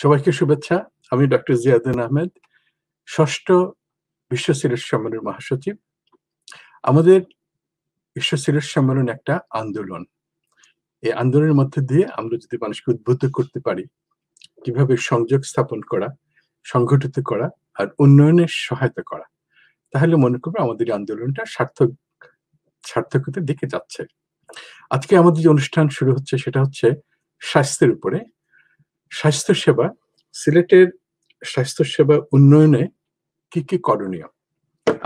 সবাইকে শুভেচ্ছা। আমি ডক্টর জিয়াউদ্দিন আহমেদ, ৬ষ্ঠ বিশ্ব সিলেট সম্মেলনের মহাসচিব। আমাদের বিশ্ব সিলেট সম্মেলন একটা আন্দোলন। এই আন্দোলনের মধ্যে দিয়ে আমরা যদি মানুষকে উদ্বুদ্ধ করতে পারি, কিভাবে সংযোগ স্থাপন করা, সংগঠিত করা আর উন্নয়নের সহায়তা করা, তাহলে মনে করব আমাদের এই আন্দোলনটা সার্থকতার দিকে যাচ্ছে। আজকে আমাদের যে অনুষ্ঠান শুরু হচ্ছে সেটা হচ্ছে স্বাস্থ্যের উপরে। স্বাস্থ্যসেবা, সিলেটের স্বাস্থ্যসেবা উন্নয়নে কি করণীয়?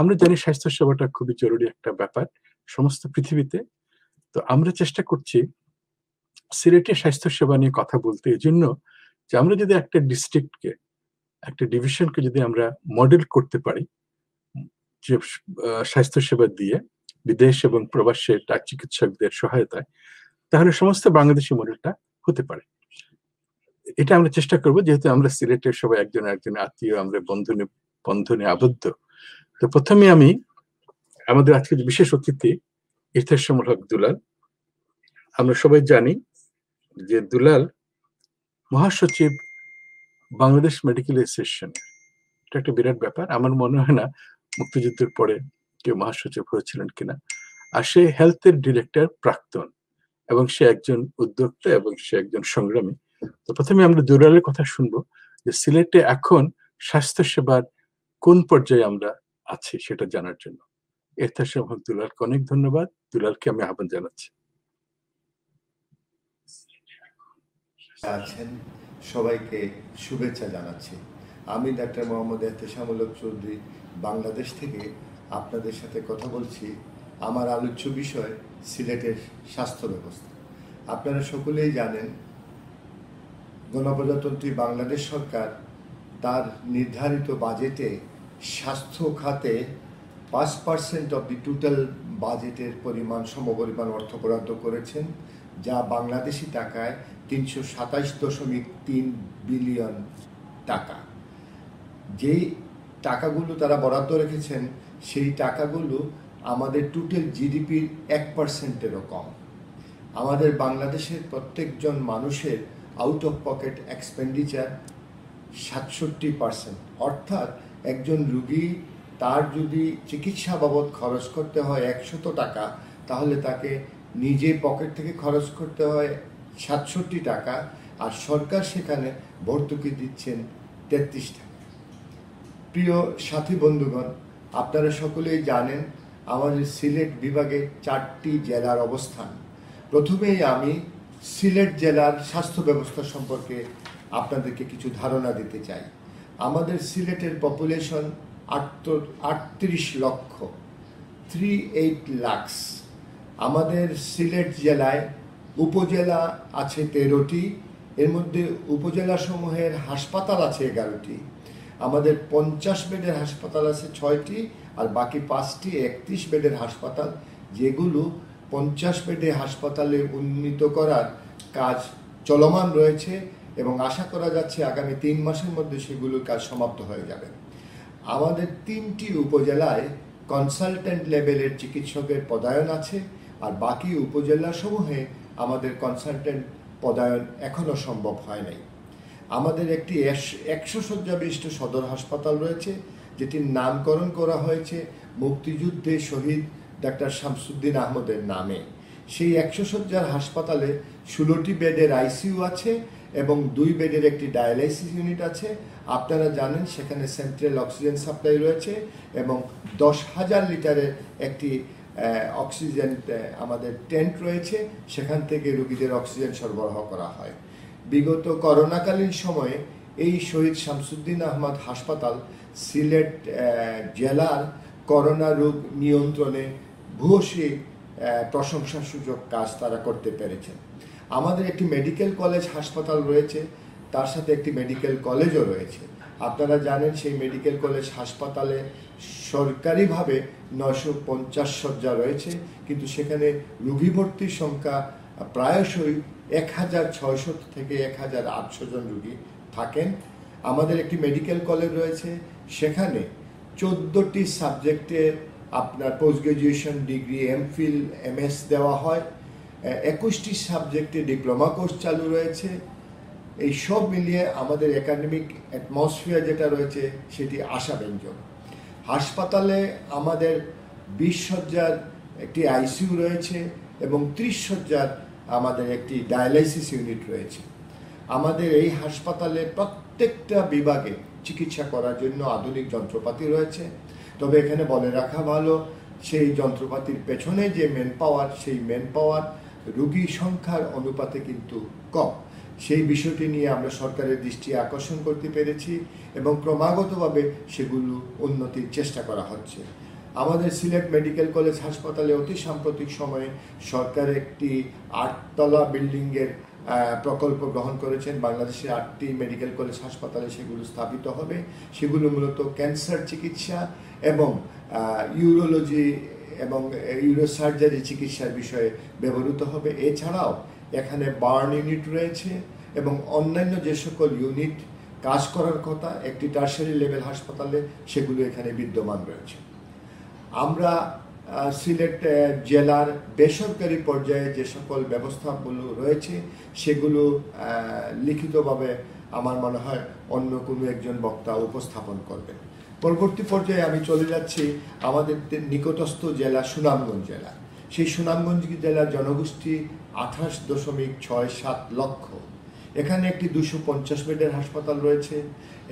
আমরা জানি স্বাস্থ্যসেবাটা খুবই জরুরি একটা ব্যাপার সমস্ত পৃথিবীতে। তো আমরা চেষ্টা করছি সিলেটের স্বাস্থ্যসেবা নিয়ে কথা বলতে, এজন্য যে আমরা যদি একটা ডিস্ট্রিক্টকে, একটা ডিভিশনকে যদি আমরা মডেল করতে পারি, যে স্বাস্থ্যসেবা দিয়ে বিদেশ এবং প্রবাসের চিকিৎসকদের সহায়তায়, তাহলে সমস্ত বাংলাদেশি মডেলটা হতে পারে। এটা আমরা চেষ্টা করব, যেহেতু আমরা সিলেটের সবাই একজন আরেকজনের আত্মীয়, আমরা বন্ধনে আবদ্ধ। তো প্রথমে আমি আমাদের আজকের বিশেষ অতিথি ইরতেশামুল হক দুলাল। আমরা সবাই জানি যে দুলাল মহাসচিব বাংলাদেশ মেডিকেল অ্যাসোসিয়েশন। এটা একটা বিরাট ব্যাপার। আমার মনে হয় না মুক্তিযুদ্ধের পরে কেউ মহাসচিব হয়েছিলেন কিনা। আর সে হেলথের ডিরেক্টর প্রাক্তন, এবং সে একজন উদ্যোক্তা এবং সে একজন সংগ্রামী। তো প্রথমে আমরা দুলালের কথা শুনবো যে সিলেটে এখন স্বাস্থ্যসেবার কোন পর্যায়ে আমরা আছি সেটা জানার জন্য। ইরতেশামুল হক দুলালকে অনেক ধন্যবাদ। দুলালকে আমি আহ্বান জানাচ্ছি। আছেন সবাইকে শুভেচ্ছা জানাচ্ছি। আমি ডাক্তার মোহাম্মদ ইরতেশামুল হক চৌধুরী, বাংলাদেশ থেকে আপনাদের সাথে কথা বলছি। আমার আলোচ্য বিষয় সিলেটের স্বাস্থ্য ব্যবস্থা। আপনারা সকলেই জানেন, গণপ্রজাতন্ত্রী বাংলাদেশ সরকার তার নির্ধারিত বাজেটে স্বাস্থ্য খাতে 5% অব দি টোটাল বাজেটের সমপরিমাণ অর্থ বরাদ্দ করেছেন, যা বাংলাদেশি টাকায় 327.3 বিলিয়ন টাকা। যেই টাকাগুলো তারা বরাদ্দ রেখেছেন, সেই টাকাগুলো আমাদের টোটাল জিডিপির 1%-এরও কম। আমাদের বাংলাদেশের প্রত্যেকজন মানুষের আউট অফ পকেট এক্সপেন্ডিচার 67%। অর্থাৎ একজন রুগী, তার যদি চিকিৎসা বাবদ খরচ করতে হয় 100 টাকা, তাহলে তাকে নিজে পকেট থেকে খরচ করতে হয় 67 টাকা, আর সরকার সেখানে ভর্তুকি দিচ্ছেন 33 টাকা। প্রিয় সাথী বন্ধুগণ, আপনারা সকলেই জানেন আমাদের সিলেট বিভাগে 4টি জেলার অবস্থান। প্রথমেই আমি সিলেট জেলার স্বাস্থ্য ব্যবস্থা সম্পর্কে আপনাদেরকে কিছু ধারণা দিতে চাই। আমাদের সিলেটের পপুলেশন 38 লক্ষ, 38 লাখ। আমাদের সিলেট জেলায় উপজেলা আছে 13টি, এর মধ্যে উপজেলা সমূহের হাসপাতাল আছে 11টি। আমাদের 50 বেডের হাসপাতাল আছে 6টি, আর বাকি 5টি 31 বেডের হাসপাতাল, যেগুলো 50 বেডে হাসপাতালে উন্নীত করার কাজ চলমান রয়েছে এবং আশা করা যাচ্ছে আগামী 3 মাসের মধ্যে সেগুলোর কাজ সমাপ্ত হয়ে যাবে। আমাদের 3টি উপজেলায় কনসালটেন্ট লেভেলের চিকিৎসকের পদায়ন আছে, আর বাকি উপজেলা সমূহে আমাদের কনসালটেন্ট পদায়ন এখনও সম্ভব হয় নাই। আমাদের একটি 100 শয্যা বিশিষ্ট সদর হাসপাতাল রয়েছে, যেটির নামকরণ করা হয়েছে মুক্তিযুদ্ধে শহীদ ডাক্তার শামসুদ্দিন আহমদের নামে। সেই 100 শয্যার হাসপাতালে 16টি বেডের আইসিইউ আছে এবং 2 বেডের একটি ডায়ালাইসিস ইউনিট আছে। আপনারা জানেন সেখানে সেন্ট্রাল অক্সিজেন সাপ্লাই রয়েছে এবং 10,000 লিটারের একটি অক্সিজেন আমাদের ট্যাঙ্ক রয়েছে, সেখান থেকে রোগীদের অক্সিজেন সরবরাহ করা হয়। বিগত করোনাকালীন সময়ে এই শহীদ শামসুদ্দিন আহমদ হাসপাতাল সিলেট জেলার করোনা রোগ নিয়ন্ত্রণে ভূয়সী প্রশংসাসূচক কাজ তারা করতে পেরেছেন। আমাদের একটি মেডিকেল কলেজ হাসপাতাল রয়েছে, তার সাথে একটি মেডিকেল কলেজও রয়েছে। আপনারা জানেন সেই মেডিকেল কলেজ হাসপাতালে সরকারিভাবে 950 শয্যা রয়েছে, কিন্তু সেখানে রোগী ভর্তির সংখ্যা প্রায়শই 1600 থেকে 1800 জন রোগী থাকেন। আমাদের একটি মেডিকেল কলেজ রয়েছে, সেখানে 14টি সাবজেক্টে আপনার post graduation degree, MPhil, MS দেওয়া হয়। 21টি সাবজেক্টে ডিপ্লোমা কোর্স চালু রয়েছে। এই সব মিলিয়ে আমাদের একাডেমিক অ্যাটমসফিয়ার যেটা রয়েছে সেটি আশাব্যঞ্জক। হাসপাতালে আমাদের 20 শয্যার একটি আইসিইউ রয়েছে এবং 30 শয্যার আমাদের একটি ডায়ালাইসিস ইউনিট রয়েছে। আমাদের এই হাসপাতালে প্রত্যেকটা বিভাগে চিকিৎসা করার জন্য আধুনিক যন্ত্রপাতি রয়েছে। তবে এখানে বলে রাখা ভালো, সেই যন্ত্রপাতির পেছনে যে ম্যান পাওয়ার, সেই ম্যান পাওয়ার রোগী সংখ্যার অনুপাতে কিন্তু কম। সেই বিষয়টি নিয়ে আমরা সরকারের দৃষ্টি আকর্ষণ করতে পেরেছি এবং ক্রমাগতভাবে সেগুলো উন্নতির চেষ্টা করা হচ্ছে। আমাদের সিলেট মেডিকেল কলেজ হাসপাতালে অতি সাম্প্রতিক সময়ে সরকার একটি 8তলা বিল্ডিংয়ের প্রকল্প গ্রহণ করেছেন। বাংলাদেশের 8টি মেডিকেল কলেজ হাসপাতালে সেগুলো স্থাপিত হবে। সেগুলো মূলত ক্যান্সার চিকিৎসা এবং ইউরোলজি এবং ইউরোসার্জারি চিকিৎসার বিষয়ে ব্যবহৃত হবে। এছাড়াও এখানে বার্ন ইউনিট রয়েছে এবং অন্যান্য যে সকল ইউনিট কাজ করার কথা একটি টারশারি লেভেল হাসপাতালে, সেগুলো এখানে বিদ্যমান রয়েছে। আমরা সিলেট জেলার বেসরকারি পর্যায়ে যে সকল ব্যবস্থাগুলো রয়েছে সেগুলো লিখিতভাবে আমার মনে হয় অন্য কোনো একজন বক্তা উপস্থাপন করবেন। পরবর্তী পর্যায়ে আমি চলে যাচ্ছি আমাদের নিকটস্থ জেলা সুনামগঞ্জ জেলা। সেই সুনামগঞ্জ জেলার জনগোষ্ঠী 28.67 লক্ষ। এখানে একটি 250 বেডের হাসপাতাল রয়েছে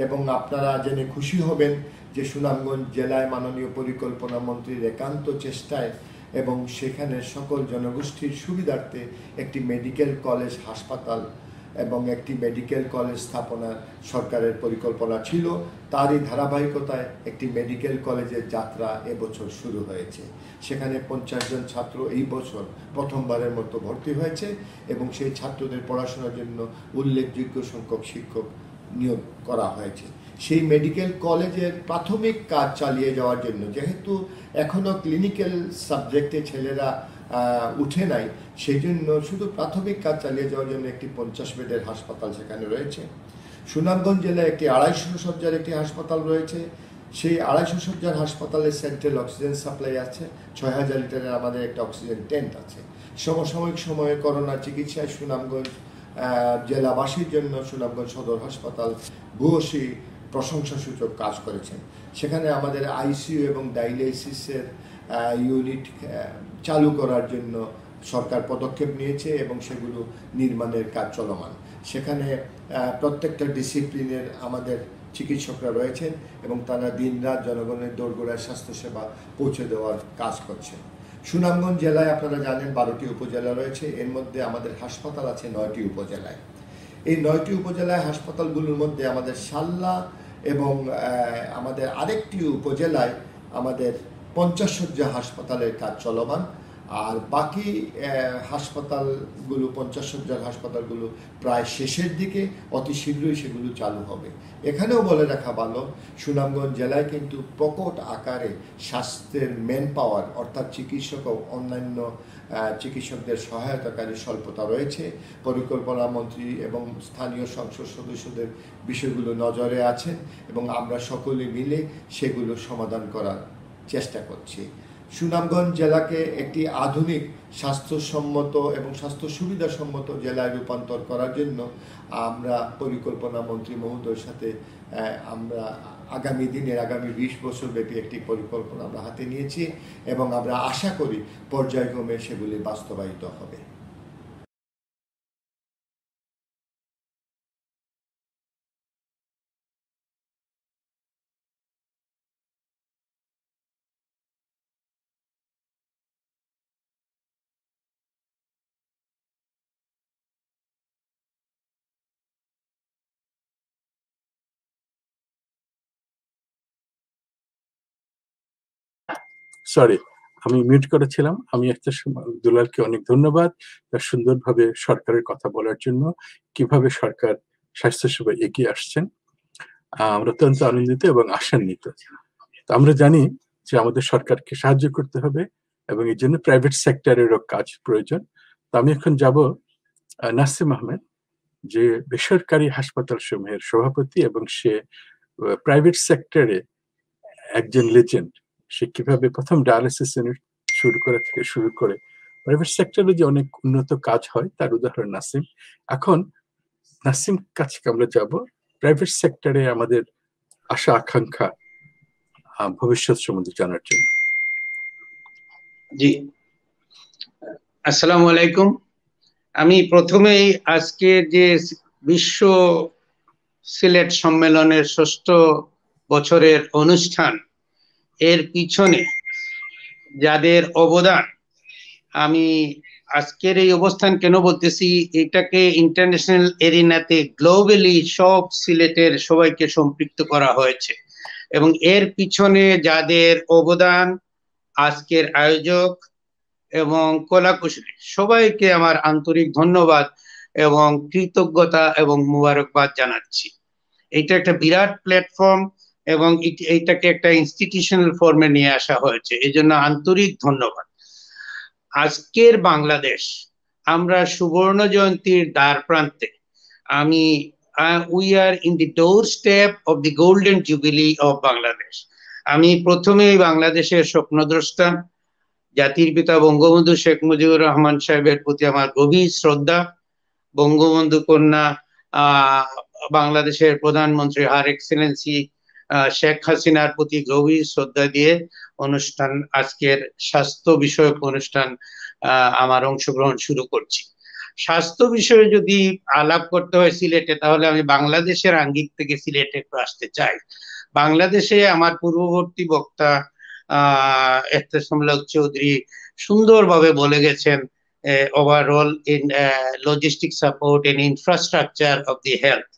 এবং আপনারা জেনে খুশি হবেন যে সুনামগঞ্জ জেলায় মাননীয় পরিকল্পনা মন্ত্রীর একান্ত চেষ্টায় এবং সেখানে সকল জনগোষ্ঠীর সুবিধার্থে একটি মেডিকেল কলেজ হাসপাতাল এবং একটি মেডিকেল কলেজ স্থাপনার সরকারের পরিকল্পনা ছিল। তারই ধারাবাহিকতায় একটি মেডিকেল কলেজের যাত্রা এবছর শুরু হয়েছে। সেখানে 50 জন ছাত্র এই বছর প্রথমবারের মতো ভর্তি হয়েছে এবং সেই ছাত্রদের পড়াশোনার জন্য উল্লেখযোগ্য সংখ্যক শিক্ষক নিয়োগ করা হয়েছে। সেই মেডিকেল কলেজের প্রাথমিক কাজ চালিয়ে যাওয়ার জন্য, যেহেতু এখনও ক্লিনিক্যাল সাবজেক্টে ছেলেরা উঠে নাই, সেই জন্য শুধু প্রাথমিক কাজ চালিয়ে যাওয়ার জন্য একটি 50 বেডের হাসপাতাল সেখানে রয়েছে। সুনামগঞ্জ জেলায় একটি 250 শয্যার একটি হাসপাতাল রয়েছে। সেই 250 শয্যার হাসপাতালে সেন্ট্রাল অক্সিজেন সাপ্লাই আছে। 6000 লিটারের আমাদের একটা অক্সিজেন টেন্ট আছে। সমসাময়িক সময়ে করোনা চিকিৎসায় সুনামগঞ্জ জেলাবাসীর জন্য সুনামগঞ্জ সদর হাসপাতাল ভূয়সী প্রশংসাসূচক কাজ করেছেন। সেখানে আমাদের আইসিইউ এবং ডায়ালাইসিসের ইউনিট চালু করার জন্য সরকার পদক্ষেপ নিয়েছে এবং সেগুলো নির্মাণের কাজ চলমান। সেখানে প্রত্যেকটা ডিসিপ্লিনের আমাদের চিকিৎসকরা রয়েছেন এবং তারা দিনরাত জনগণের দোরগোড়ায় স্বাস্থ্যসেবা পৌঁছে দেওয়ার কাজ করছেন। সুনামগঞ্জ জেলায় আপনারা জানেন 12টি উপজেলা রয়েছে। এর মধ্যে আমাদের হাসপাতাল আছে 9টি উপজেলায়। এই 9টি উপজেলায় হাসপাতালগুলোর মধ্যে আমাদের সাল্লা এবং আমাদের আরেকটি উপজেলায় আমাদের 50 শয্যা হাসপাতালের কাজ চলমান। আর বাকি হাসপাতালগুলো 50 শয্যার হাসপাতালগুলো প্রায় শেষের দিকে, অতি শীঘ্রই সেগুলো চালু হবে। এখানেও বলে রাখা ভালো, সুনামগঞ্জ জেলায় কিন্তু প্রকট আকারে স্বাস্থ্যের ম্যান পাওয়ার অর্থাৎ চিকিৎসক ও অন্যান্য চিকিৎসকদের সহায়তাকারী স্বল্পতা রয়েছে। পরিকল্পনা মন্ত্রী এবং স্থানীয় সংসদ সদস্যদের বিষয়গুলো নজরে আছেন এবং আমরা সকলে মিলে সেগুলো সমাধান করার চেষ্টা করছি। সুনামগঞ্জ জেলাকে একটি আধুনিক স্বাস্থ্যসম্মত এবং স্বাস্থ্য সুবিধাসম্মত জেলায় রূপান্তর করার জন্য আমরা পরিকল্পনা মন্ত্রী মহোদয়ের সাথে আমরা আগামী 20 বছর ব্যাপী একটি পরিকল্পনা আমরা হাতে নিয়েছি এবং আমরা আশা করি পর্যায়ক্রমে সেগুলি বাস্তবায়িত হবে। সরি, আমি মিউট করেছিলাম। আমি দুলালকে অনেক ধন্যবাদ তার সুন্দরভাবে সরকারের কথা বলার জন্য, কিভাবে সরকার স্বাস্থ্যসেবা এগিয়ে আসছেন। আমরা অত্যন্ত আনন্দিত এবং আশান্বিত। আমরা জানি যে আমাদের সরকারকে সাহায্য করতে হবে এবং এই জন্য প্রাইভেট সেক্টরেরও কাজ প্রয়োজন। তো আমি এখন যাব নাসিম আহমেদ, যে বেসরকারি হাসপাতাল সমূহের সভাপতি এবং সে প্রাইভেট সেক্টরে একজন লেজেন্ড। সে কিভাবে প্রথম ডায়ালিসিস ইউনিট শুরু করে প্রাইভেট সেক্টরে যে অনেক উন্নত কাজ হয় তার উদাহরণ নাসিম। এখন নাসিম কাছে আমরা যাব। প্রাইভেট সেক্টরে আমাদের আশা আকাঙ্ক্ষা ভবিষ্যৎ সম্বন্ধে জানার জন্য। জি, আসসালামু আলাইকুম। আমি প্রথমেই আজকে যে বিশ্ব সিলেট সম্মেলনের ৬ষ্ঠ বছরের অনুষ্ঠান, এর পিছনে যাদের অবদান, আমি আজকের এই অবস্থান কেন বলতেছি, এটাকে ইন্টারন্যাশনাল এরিনাতে গ্লোবালি সব সিলেটের সবাইকে সম্পৃক্ত করা হয়েছে, এবং এর পিছনে যাদের অবদান, আজকের আয়োজক এবং কলাকুশলী সবাইকে আমার আন্তরিক ধন্যবাদ এবং কৃতজ্ঞতা এবং মুবারকবাদ জানাচ্ছি। এটা একটা বিরাট প্ল্যাটফর্ম এবং এইটাকে একটা ইনস্টিটিউশনাল ফর্মে নিয়ে আসা হয়েছে, এই জন্য আন্তরিক ধন্যবাদ। আজকের বাংলাদেশ, আমরা সুবর্ণ জয়ন্তীর দ্বার প্রান্তে। We are in the door step of the golden jubilee of Bangladesh. আমি প্রথমেই বাংলাদেশের স্বপ্নদ্রষ্টা জাতির পিতা বঙ্গবন্ধু শেখ মুজিবুর রহমান সাহেবের প্রতি আমার গভীর শ্রদ্ধা, বঙ্গবন্ধু কন্যা বাংলাদেশের প্রধানমন্ত্রী হার এক্সেলেন্সি শেখ হাসিনার প্রতি গভীর শ্রদ্ধা দিয়ে আজকের স্বাস্থ্য বিষয়ক অনুষ্ঠান আমার অংশগ্রহণ শুরু করছি। স্বাস্থ্য বিষয়ে যদি আলাপ করতে হয় সিলেটে, তাহলে আমি বাংলাদেশের আঙ্গিক থেকে সিলেটে একটু আসতে চাই। বাংলাদেশে আমার পূর্ববর্তী বক্তা এহতেশাম চৌধুরী সুন্দরভাবে বলে গেছেন, overall in logistic support in infrastructure of the health.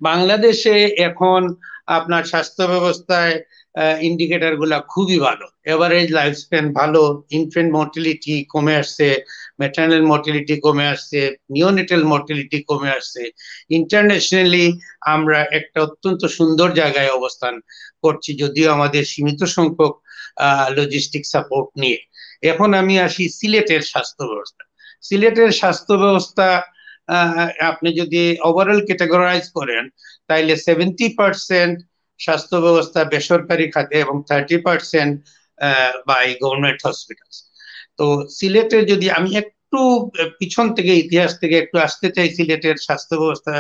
বাংলাদেশে এখন আপনার স্বাস্থ্য ব্যবস্থায় ইন্ডিকেটর গুলা খুবই ভালো, এভারেজ লাইফ স্প্যান ভালো, ইনফেন্ট মর্টিলিটি কমে আসছে, ম্যাটারনাল মর্টিলিটি কমে আসছে, নিওনেটাল মর্টিলিটি কমে আসছে। ইন্টারন্যাশনালি আমরা একটা অত্যন্ত সুন্দর জায়গায় অবস্থান করছি, যদিও আমাদের সীমিত সংখ্যক লজিস্টিক সাপোর্ট নিয়ে। এখন আমি আসি সিলেটের স্বাস্থ্য ব্যবস্থা। সিলেটের স্বাস্থ্য ব্যবস্থা আপনি যদি ওভারঅল ক্যাটাগরাইজ করেন, তাইলে 70% স্বাস্থ্য ব্যবস্থা বেসরকারি খাতে এবং 30% বাই গভর্নমেন্ট হসপিটাল। তো সিলেটের যদি আমি একটু পিছন থেকে, ইতিহাস থেকে একটু আসতে চাই, সিলেটের স্বাস্থ্য ব্যবস্থা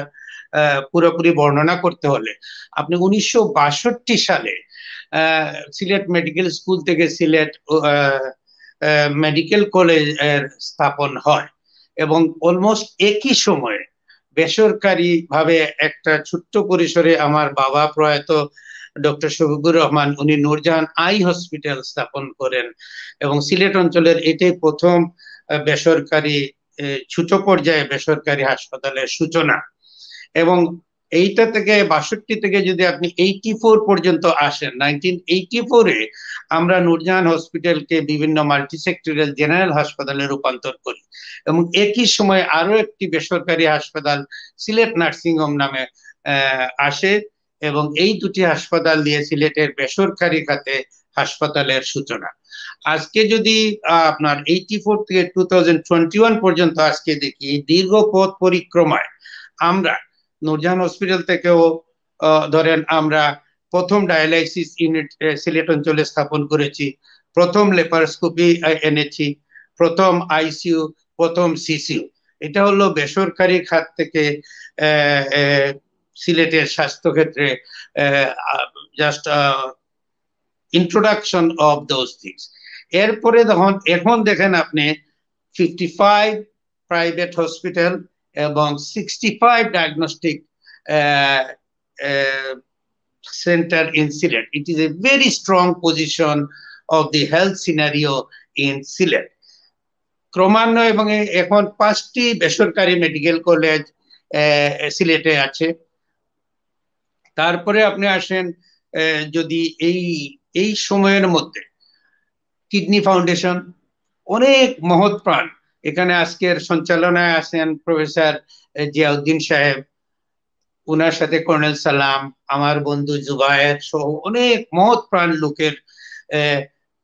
পুরোপুরি বর্ণনা করতে হলে আপনি 1962 সালে সিলেট মেডিকেল স্কুল থেকে সিলেট মেডিকেল কলেজ এর স্থাপন হয়, এবং অলমোস্ট একই সময়ে বেসরকারি ভাবে একটা ছোট্ট পরিসরে আমার বাবা প্রয়াত ডক্টর শফিকুর রহমান, উনি নূরজাহান আই হসপিটাল স্থাপন করেন, এবং সিলেট অঞ্চলের এটাই প্রথম বেসরকারি ছোট পর্যায়ে বেসরকারি হাসপাতালের সূচনা। এবং এইটা থেকে 62 থেকে যদি আপনি 84 পর্যন্ত আসেন, 1984-এ আমরা নূরজাহান হসপিটালকে বিভিন্ন মাল্টি সেক্টরিয়াল জেনারেল হাসপাতালে রূপান্তর করি, এবং একই সময় আরো একটি বেসরকারি হাসপাতাল সিলেট নার্সিং হোম নামে আসে, এবং এই দুটি হাসপাতাল দিয়ে সিলেটের বেসরকারি খাতে হাসপাতালের সূচনা। আজকে যদি আপনার 84 থেকে 2021 পর্যন্ত আজকে দেখি, দীর্ঘ পথ পরিক্রমায় আমরা নূরজাহান হসপিটাল থেকেও ধরেন আমরা প্রথম ডায়ালাইসিস ইউনিট সিলেট অঞ্চলে স্থাপন করেছি, প্রথম লেপারোস্কোপি এনেছি, প্রথম আইসিইউ, প্রথম সিসিইউ। এটা হলো বেসরকারি খাত থেকে সিলেটের স্বাস্থ্য ক্ষেত্রে just introduction of those things. এরপরে এখন দেখেন আপনি 55 প্রাইভেট হসপিটাল এবং 65 diagnostic center in Sylhet. It is a very strong position of the health scenario in Sylhet. ক্রমান্বয়ে এবং এখন 5টি বেসরকারি মেডিকেল কলেজ সিলেটে আছে। তারপরে আপনি আসেন, যদি এই সময়ের মধ্যে কিডনি ফাউন্ডেশন অনেক মহৎ প্রাণ, এখানে আজকের সঞ্চালনায় আছেন প্রফেসর জিয়াউদ্দিন সাহেব, উনার সাথে কর্নেল সালাম, আমার বন্ধু জুবায়ের সহ অনেক মহৎ প্রাণ লোকের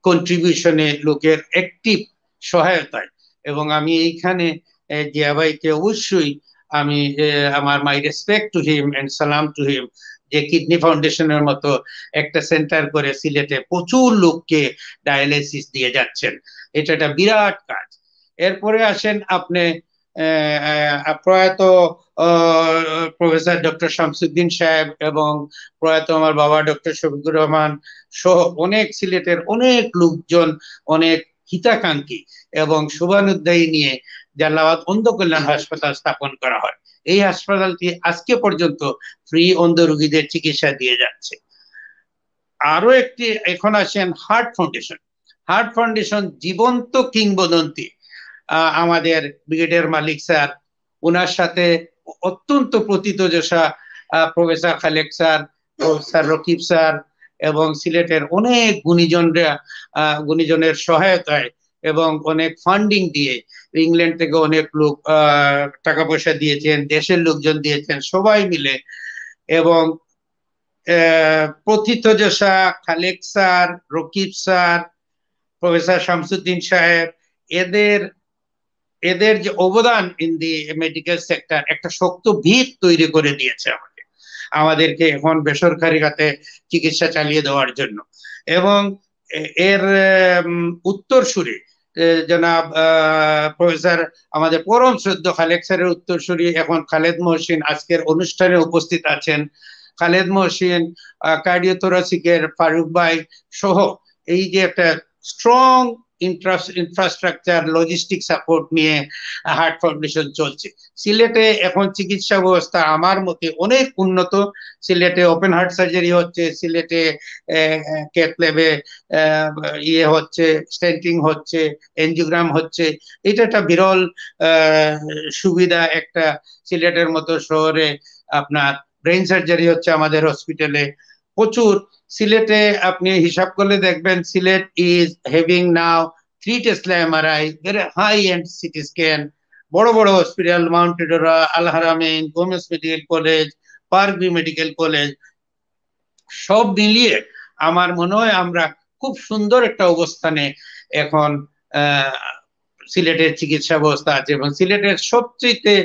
কন্ট্রিবিউশনে, লোকের অ্যাক্টিভ সহায়তায়। এবং আমি এইখানে জিয়া ভাইকে অবশ্যই আমি আমার my respect to him and সালাম টু হিম, যে কিডনি ফাউন্ডেশনের মতো একটা সেন্টার করে সিলেটে প্রচুর লোককে ডায়ালাইসিস দিয়ে যাচ্ছেন। এটা একটা বিরাট কাজ। এরপরে আসেন আপনি প্রয়াত প্রফেসর ডক্টর শামসুদ্দিন সাহেব এবং প্রয়াত আমার বাবা ডক্টর শফিকুর রহমান সহ অনেক সিলেটের অনেক লোকজন, অনেক হিতাকাঙ্ক্ষী এবং শুভানুধ্যায়ী নিয়ে জালালাবাদ অন্ধ কল্যাণ হাসপাতাল স্থাপন করা হয়। এই হাসপাতালটি আজকে পর্যন্ত ফ্রি অন্ধ রোগীদের চিকিৎসা দিয়ে যাচ্ছে। আরো একটি এখন আসেন হার্ট ফাউন্ডেশন। হার্ট ফাউন্ডেশন জীবন্ত কিংবদন্তি আমাদের ব্রিগেডিয়ার মালিক স্যার, ওনার সাথে অত্যন্ত প্রথিতযশা professor Khalek sir, professor Rakib sir এবং সিলেটের অনেক গুণীজনের সহায়তায় এবং অনেক ফান্ডিং দিয়ে, ইংল্যান্ড থেকে অনেক লোক টাকা পয়সা দিয়েছেন, দেশের লোকজন দিয়েছেন, সবাই মিলে, এবং প্রথিতযশা Khalek sir, Rakib sir, professor Shamsuddin Saheb, এদের যে অবদান ইন দি মেডিকেল সেক্টর একটা শক্ত ভিত তৈরি করে দিয়েছে আমাদেরকে এখন বেসরকারি খাতে চিকিৎসা চালিয়ে দেওয়ার জন্য। এবং এর উত্তরসূরি জনাব প্রফেসর আমাদের পরম শ্রদ্ধ খালেক স্যারের উত্তরসূরি এখন খালেদ মহসিন আজকের অনুষ্ঠানে উপস্থিত আছেন। খালেদ মহসিন, কার্ডিওথোরাসিকের ফারুক ভাই সহ এই যে একটা স্ট্রং ইনফ্রাস্ট্রাকচার, লজিস্টিক সাপোর্ট নিয়ে হার্ট ফাউন্ডেশন চলছে। সিলেটে এখন চিকিৎসা ব্যবস্থা আমার মতে অনেক উন্নত। সিলেটে ওপেন হার্ট সার্জারি হচ্ছে, সিলেটে ক্যাথ ল্যাবে হচ্ছে, স্টেন্টিং হচ্ছে, এনজিওগ্রাম হচ্ছে। এটা একটা বিরল সুবিধা। একটা সিলেটের মতো শহরে আপনার ব্রেইন সার্জারি হচ্ছে আমাদের হসপিটালে প্রচুর। সিলেটে আপনি হিসাব করলে দেখবেন Sylhet is having now 3 Tesla MRI, high end CT scan, বড় বড় hospital, Mount Adora, Al Haramain, গোমেজ medical college, Park View medical college, সব মিলিয়ে আমার মনে হয় আমরা খুব সুন্দর একটা অবস্থানে এখন সিলেটের চিকিৎসা ব্যবস্থা আছে। এবং সিলেটের সবচেয়ে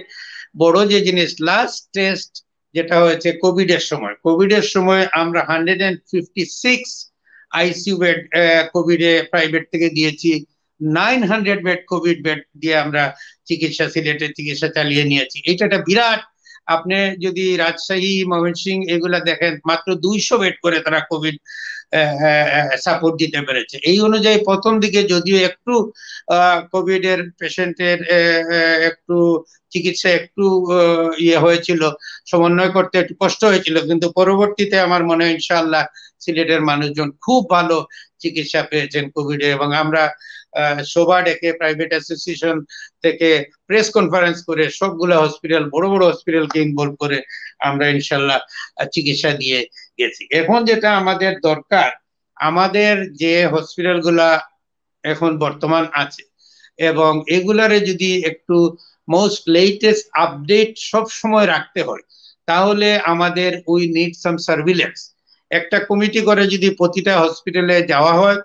বড় যে জিনিস, লাস্ট টেস্ট যেটা হয়েছে কোভিড এর সময় আমরা 156 আইসিইউ বেড কোভিডে প্রাইভেট থেকে দিয়েছি, 900 বেড কোভিড বেড দিয়ে আমরা সিলেটের চিকিৎসা চালিয়ে নিয়েছি। এটা একটা বিরাট। আপনি যদি রাজশাহী, ময়মনসিংহ এগুলা দেখেন, মাত্র 200 বেড করে তারা কোভিড সাপোর্ট দিতে পেরেছে। এই অনুযায়ী প্রথম দিকে যদিও একটু কোভিড এর পেশেন্টের একটু চিকিৎসা একটু হয়েছিল, সমন্বয় করতে একটু কষ্ট হয়েছিল, কিন্তু পরবর্তীতে আমার মনে হয় ইনশাআল্লাহ সিলেটের মানুষজন খুব ভালো চিকিৎসা পেয়েছেন কোভিডে। এবং আমরা সভা ডেকে প্রাইভেট অ্যাসোসিয়েশন থেকে প্রেস কনফারেন্স করে সবগুলো হসপিটাল, বড় বড় হসপিটালকে ইনভলভ করে আমরা ইনশাআল্লাহ চিকিৎসা দিয়ে গেছি। এখন যেটা আমাদের দরকার, আমাদের যে হসপিটাল গুলা এখন বর্তমান আছে এবং এগুলারে যদি একটু মোস্ট লেটেস্ট আপডেট সব সময় রাখতে হয়, তাহলে আমাদের উই নিড সাম সার্ভিলেন্স। একটা কমিটি করে যদি প্রতিটা হসপিটালে যাওয়া হয়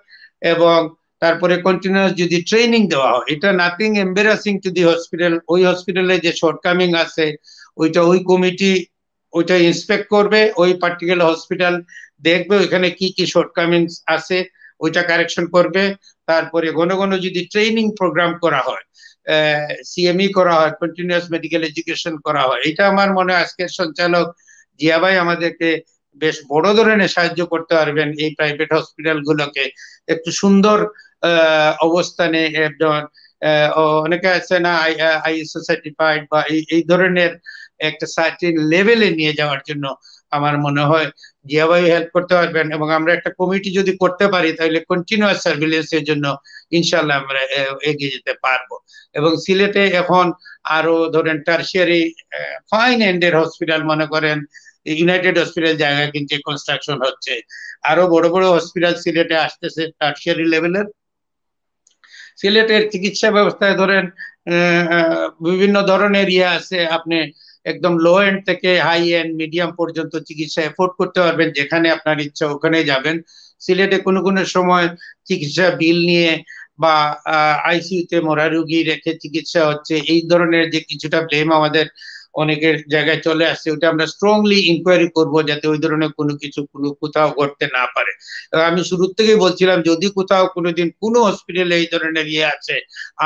এবং তারপরে কন্টিনিউয়াস যদি ট্রেনিং দেওয়া হয়, এটা nothing embarrassing to the hospital. ওই হসপিটালে যে শর্টকামিং আছে ওইটা ওই কমিটি ওইটা ইন্সপেক্ট করবে, ওই পার্টিকুলার হসপিটাল দেখবে ওইখানে কি কি শর্টকামিংস আছে, ওইটা কারেকশন করবে। তারপরে ঘন ঘন যদি ট্রেনিং প্রোগ্রাম করা হয়, সিএমই করা হয়, কন্টিনিউয়াস মেডিকেল এডুকেশন করা হয়, এটা আমার মনে হয় আজকের সঞ্চালক জিয়া ভাই আমাদেরকে বেশ বড় ধরনের সাহায্য করতে পারবেন এই প্রাইভেট হসপিটাল গুলোকে একটু সুন্দর অবস্থানে, অনেকে আছে না আইএসও সার্টিফাইড বা এই ধরনের একটা সার্টেন লেভেলে নিয়ে যাওয়ার জন্য আমার মনে হয় জিয়া ভাই হেল্প করতে পারবেন। এবং আমরা একটা কমিটি যদি করতে পারি তাহলে কন্টিনিউয়াস সার্ভিলেন্সের জন্য ইনশাআল্লাহ আমরা এগিয়ে যেতে পারবো। এবং সিলেটে এখন আরো ধরেন টারশিয়ারি ফাইন এন্ডের হসপিটাল, মনে করেন ইউনাইটেড হসপিটাল জায়গায় কিন্তু কনস্ট্রাকশন হচ্ছে, আরো বড় বড় হসপিটাল সিলেটে আসতেছে টারশিয়ারি লেভেলের। সিলেটের চিকিৎসা ব্যবস্থায় ধরেন বিভিন্ন ধরনের আছে, আপনি একদম লো এন্ড থেকে হাই এন্ড মিডিয়াম পর্যন্ত চিকিৎসা এফোর্ড করতে পারবেন, যেখানে আপনার ইচ্ছা ওখানে যাবেন। সিলেটে কোনো কোনো সময় চিকিৎসা বিল নিয়ে বা আইসিইউতে মরা রোগী রেখে চিকিৎসা হচ্ছে, এই ধরনের যে কিছুটা ব্লেম আমাদের অনেকের জায়গায় চলে আসছে, ওটা আমরা স্ট্রংলি ইনকোয়ারি করবো যাতে ওই ধরনের কোনো কিছু কোথাও ঘটতে না পারে। আমি শুরুর থেকেই বলছিলাম যদি কোথাও কোনোদিন কোনো হসপিটালে এই ধরনের আছে,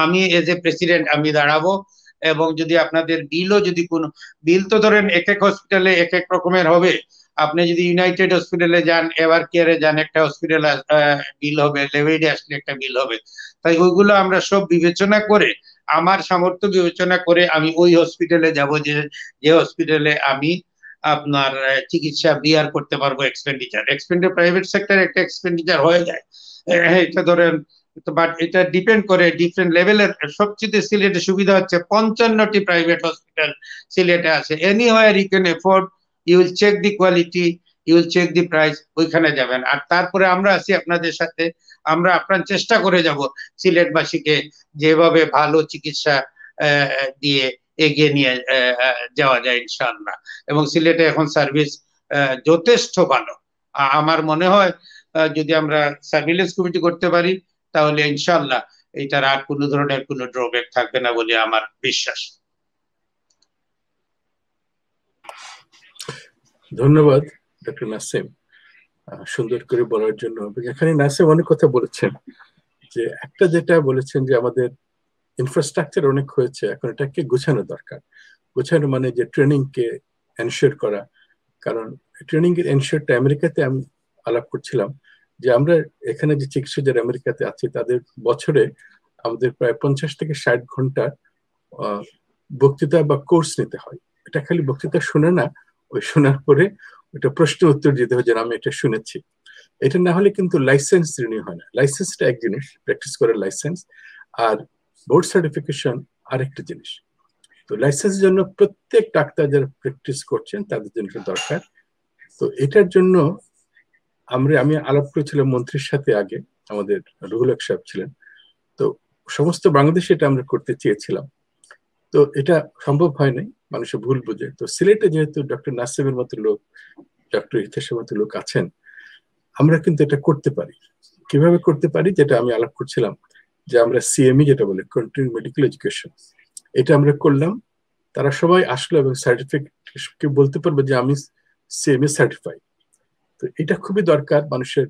আমি এজ এ প্রেসিডেন্ট আমি দাঁড়াবো এবং যদি আপনাদের বিলও যদি কোনো বিল তো ধরেন এক এক হসপিটালে এক এক রকমের হবে। আপনি যদি ইউনাইটেড হসপিটালে যান, এভার কেয়ারে যান, একটা হসপিটাল বিল হবে, লেভেডে আসলে একটা বিল হবে। তাই ওইগুলো আমরা সব বিবেচনা করে, আমার সামর্থ্য বিবেচনা করে আমি ওই হসপিটালে যাব যে হসপিটালে আমি আপনার চিকিৎসা বিয়ার করতে পারবো। এক্সপেন্ডিচার প্রাইভেট সেক্টরে একটা এক্সপেন্ডিচার হয়ে যায়, এটা ধরেন, বাট এটা ডিপেন্ড করে ডিফারেন্ট লেভেলের। সবচেয়ে সিলেটে সুবিধা হচ্ছে 55টি প্রাইভেট হসপিটাল সিলেটে আছে। Anywhere you can afford, you will check the quality, you will check the price, ওইখানে যাবেন। আর তারপরে আমরা আছি আপনাদের সাথে, আমরা আপনার চেষ্টা করে যাব সিলেটবাসীকে যেভাবে ভালো চিকিৎসা দিয়ে এগিয়ে নিয়ে যাওয়া যায় ইনশাআল্লাহ। এবং সিলেটে এখন সার্ভিস যথেষ্ট ভালো। আমার মনে হয় যদি আমরা সার্ভিলেন্স কমিটি করতে পারি তাহলে ইনশাআল্লাহ এটার আর কোনো ধরনের কোনো ড্রব্যাক থাকবে না বলে আমার বিশ্বাস। ধন্যবাদ ডক্টর নাসিম সুন্দর করে বলার জন্য। এখানে নাসিম অনেক কথা বলেছেন, যে একটা যেটা বলেছেন যে আমাদের ইনফ্রাস্ট্রাকচার অনেক হয়েছে, এখন এটাকে গোছানো দরকার। গোছানো মানে যে ট্রেনিং কে এনশিওর করা, কারণ ট্রেনিং এর এনশিওরটা আমেরিকাতে আমি আলাপ করছিলাম যে আমরা এখানে যে চিকিৎসক যারা আমেরিকাতে আছে তাদের বছরে আমাদের প্রায় 50 থেকে 60 ঘন্টার বক্তৃতা বা কোর্স নিতে হয়। এটা খালি বক্তৃতা শুনে না, ওই শোনার পরে ওইটা প্রশ্ন উত্তর দিতে হয় যে আমি এটা শুনেছি। এটা না হলে কিন্তু লাইসেন্স রিনিউ হয় না। লাইসেন্সটা এক জিনিস, প্র্যাকটিস করার লাইসেন্স, আর বোর্ড সার্টিফিকেশন আরেকটা জিনিস। তো লাইসেন্সের জন্য প্রত্যেক ডাক্তার যারা প্র্যাকটিস করছেন তাদের জন্য দরকার। তো এটার জন্য আমি আলাপ করেছিলাম মন্ত্রীর সাথে আগে, আমাদের রুহুল হক সাহেব ছিলেন, তো সমস্ত বাংলাদেশে এটা আমরা করতে চেয়েছিলাম। তো এটা সম্ভব হয় নাই, মানুষের ভুল বুঝে। তো সিলেটে যেহেতু ডক্টর নাসিমের মতো লোক, ডক্টর হিতেশের মতো লোক আছেন, আমরা কিন্তু এটা করতে পারি। কিভাবে করতে পারি, যেটা আমি আলাপ করছিলাম, যে আমরা সিএমই যেটা বলে কন্টিনিউ মেডিকেল এডুকেশন, এটা আমরা করলাম। তারা সবাই আসলো এবং সার্টিফিকেট বলতে পারবে যে আমি সিএমএ সার্টিফাইড। তো এটা খুবই দরকার মানুষের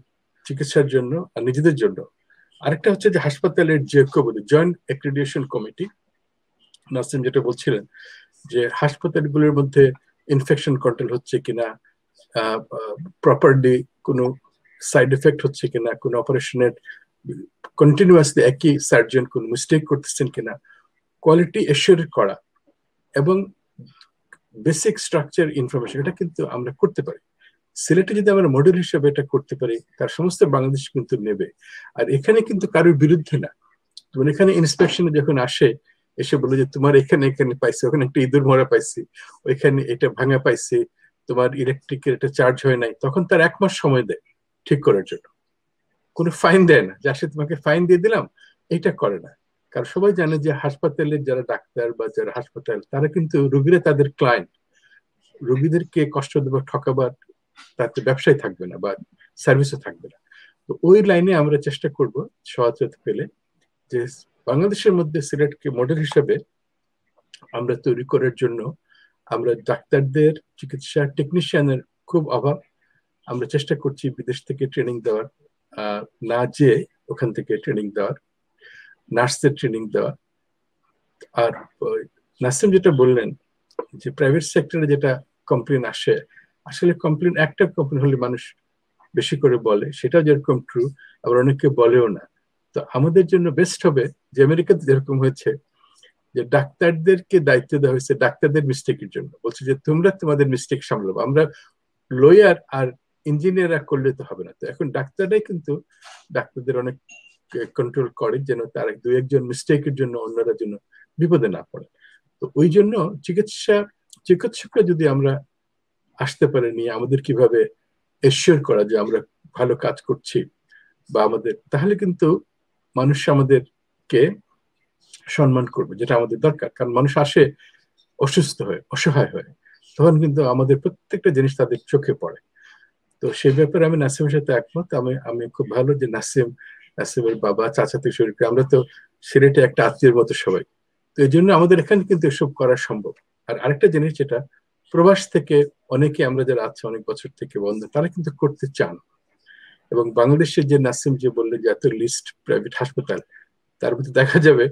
চিকিৎসার জন্য আর নিজেদের জন্য। আরেকটা হচ্ছে যে হাসপাতালের যে জয়েন্ট অ্যাক্রিডিটেশন কমিটি, নাসিম যেটা বলছিলেন যে হাসপাতালগুলোর মধ্যে ইনফেকশন কন্ট্রোল হচ্ছে কিনা, প্রপারলি কোনো সাইড এফেক্ট হচ্ছে কিনা, কোনো অপারেশনের কন্টিনিউয়াসলি একই সার্জন কোন মিস্টেক করতেছেন কিনা, কোয়ালিটি এশিওর করা এবং বেসিক স্ট্রাকচার ইনফরমেশন, এটা কিন্তু আমরা করতে পারি। সিলেটে যদি আমরা মডেল হিসেবে এটা করতে পারি, তার সমস্ত বাংলাদেশ কিন্তু নেবে। আর এখানে কিন্তু কারোর বিরুদ্ধে না। তোমার এখানে ইন্সপেকশনে যখন আসে, এসে বলে যে তোমার এখানে এখানে পাইছি, ওখানে একটা ইঁদুর মরা পাইছি, ওইখানে এটা ভাঙা পাইছি, তোমার ইলেকট্রিকের এটা চার্জ হয় নাই, তখন তার 1 মাস সময় দেয় ঠিক করার জন্য। কোনো ফাইন দেয় না, যে আসে তোমাকে ফাইন দিয়ে দিলাম, এটা করে না। কারণ সবাই জানে যে হাসপাতালের যারা ডাক্তার বা যারা হাসপাতাল, তারা কিন্তু রোগীরা তাদের ক্লায়েন্ট, রোগীদেরকে কষ্ট দেবার, ঠকাবার তাতে ব্যবসায় থাকবে না বা সার্ভিসও থাকবে না। তো ওই লাইনে আমরা চেষ্টা করব সহায়তা পেলে, যে বাংলাদেশের মধ্যে সিলেটকে মডেল হিসেবে আমরা তৈরি করার জন্য। আমরা ডাক্তারদের, চিকিৎসা টেকনিশিয়ানের খুব অভাব, আমরা চেষ্টা করছি বিদেশ থেকে ট্রেনিং দেওয়ার, না যে ওখান থেকে ট্রেনিং দেওয়ার, নার্সদের ট্রেনিং দেওয়া। আর নাসিম যেটা বললেন যে প্রাইভেট সেক্টরে যেটা কমপ্লেন আসে, আসলে কমপ্লেন একটা কমপ্লেন হলে মানুষ বেশি করে বলে, সেটাও যেরকম ট্রু, আবার অনেকে বলেও না। তো আমাদের জন্য বেস্ট হবে যে আমেরিকাতে যেরকম হয়েছে, যে ডাক্তারদেরকে দায়িত্ব দেওয়া হয়েছে ডাক্তারদের মিস্টেকের জন্য, বলছে যে তোমরা তোমাদের মিস্টেক সামলাবো, আমরা লয়ার আর ইঞ্জিনিয়াররা করলে তো হবে না। তো এখন ডাক্তাররাই কিন্তু ডাক্তারদের অনেক কন্ট্রোল করে, যেন তার 2-1 জন মিস্টেকের জন্য অন্যরা যেন বিপদে না পড়ে। তো ওই জন্য চিকিৎসকরা যদি আমরা আসতে পারে নিয়ে আমাদের কিভাবে এশিওর করা যে আমরা ভালো কাজ করছি বা আমাদের, তাহলে কিন্তু মানুষ আমাদেরকে সম্মান করবে, যেটা আমাদের দরকার। কারণ মানুষ আসে অসুস্থ হয়ে, অসহায় হয়ে, তখন কিন্তু আমাদের প্রত্যেকটা জিনিস তাদের চোখে পড়ে। তো সেই ব্যাপারে আমি নাসিমের সাথে একমত। আমি খুব ভালো যে নাসিমের বাবা, চাচা থেকে শুরু করে আমরা তো সিলেটে একটা আত্মীয়ের মতো সবাই। তো এই জন্য আমাদের এখানে কিন্তু এসব করা সম্ভব। আর আরেকটা জিনিস যেটা, প্রবাস থেকে অনেকে আমরা যারা আছে অনেক বছর থেকে বন্ধু, তারা কিন্তু করতে চান। এবং বাংলাদেশের যে নাসিম যে বললে যে এত লিস্ট প্রাইভেট হাসপাতাল, তার মধ্যে দেখা যাবে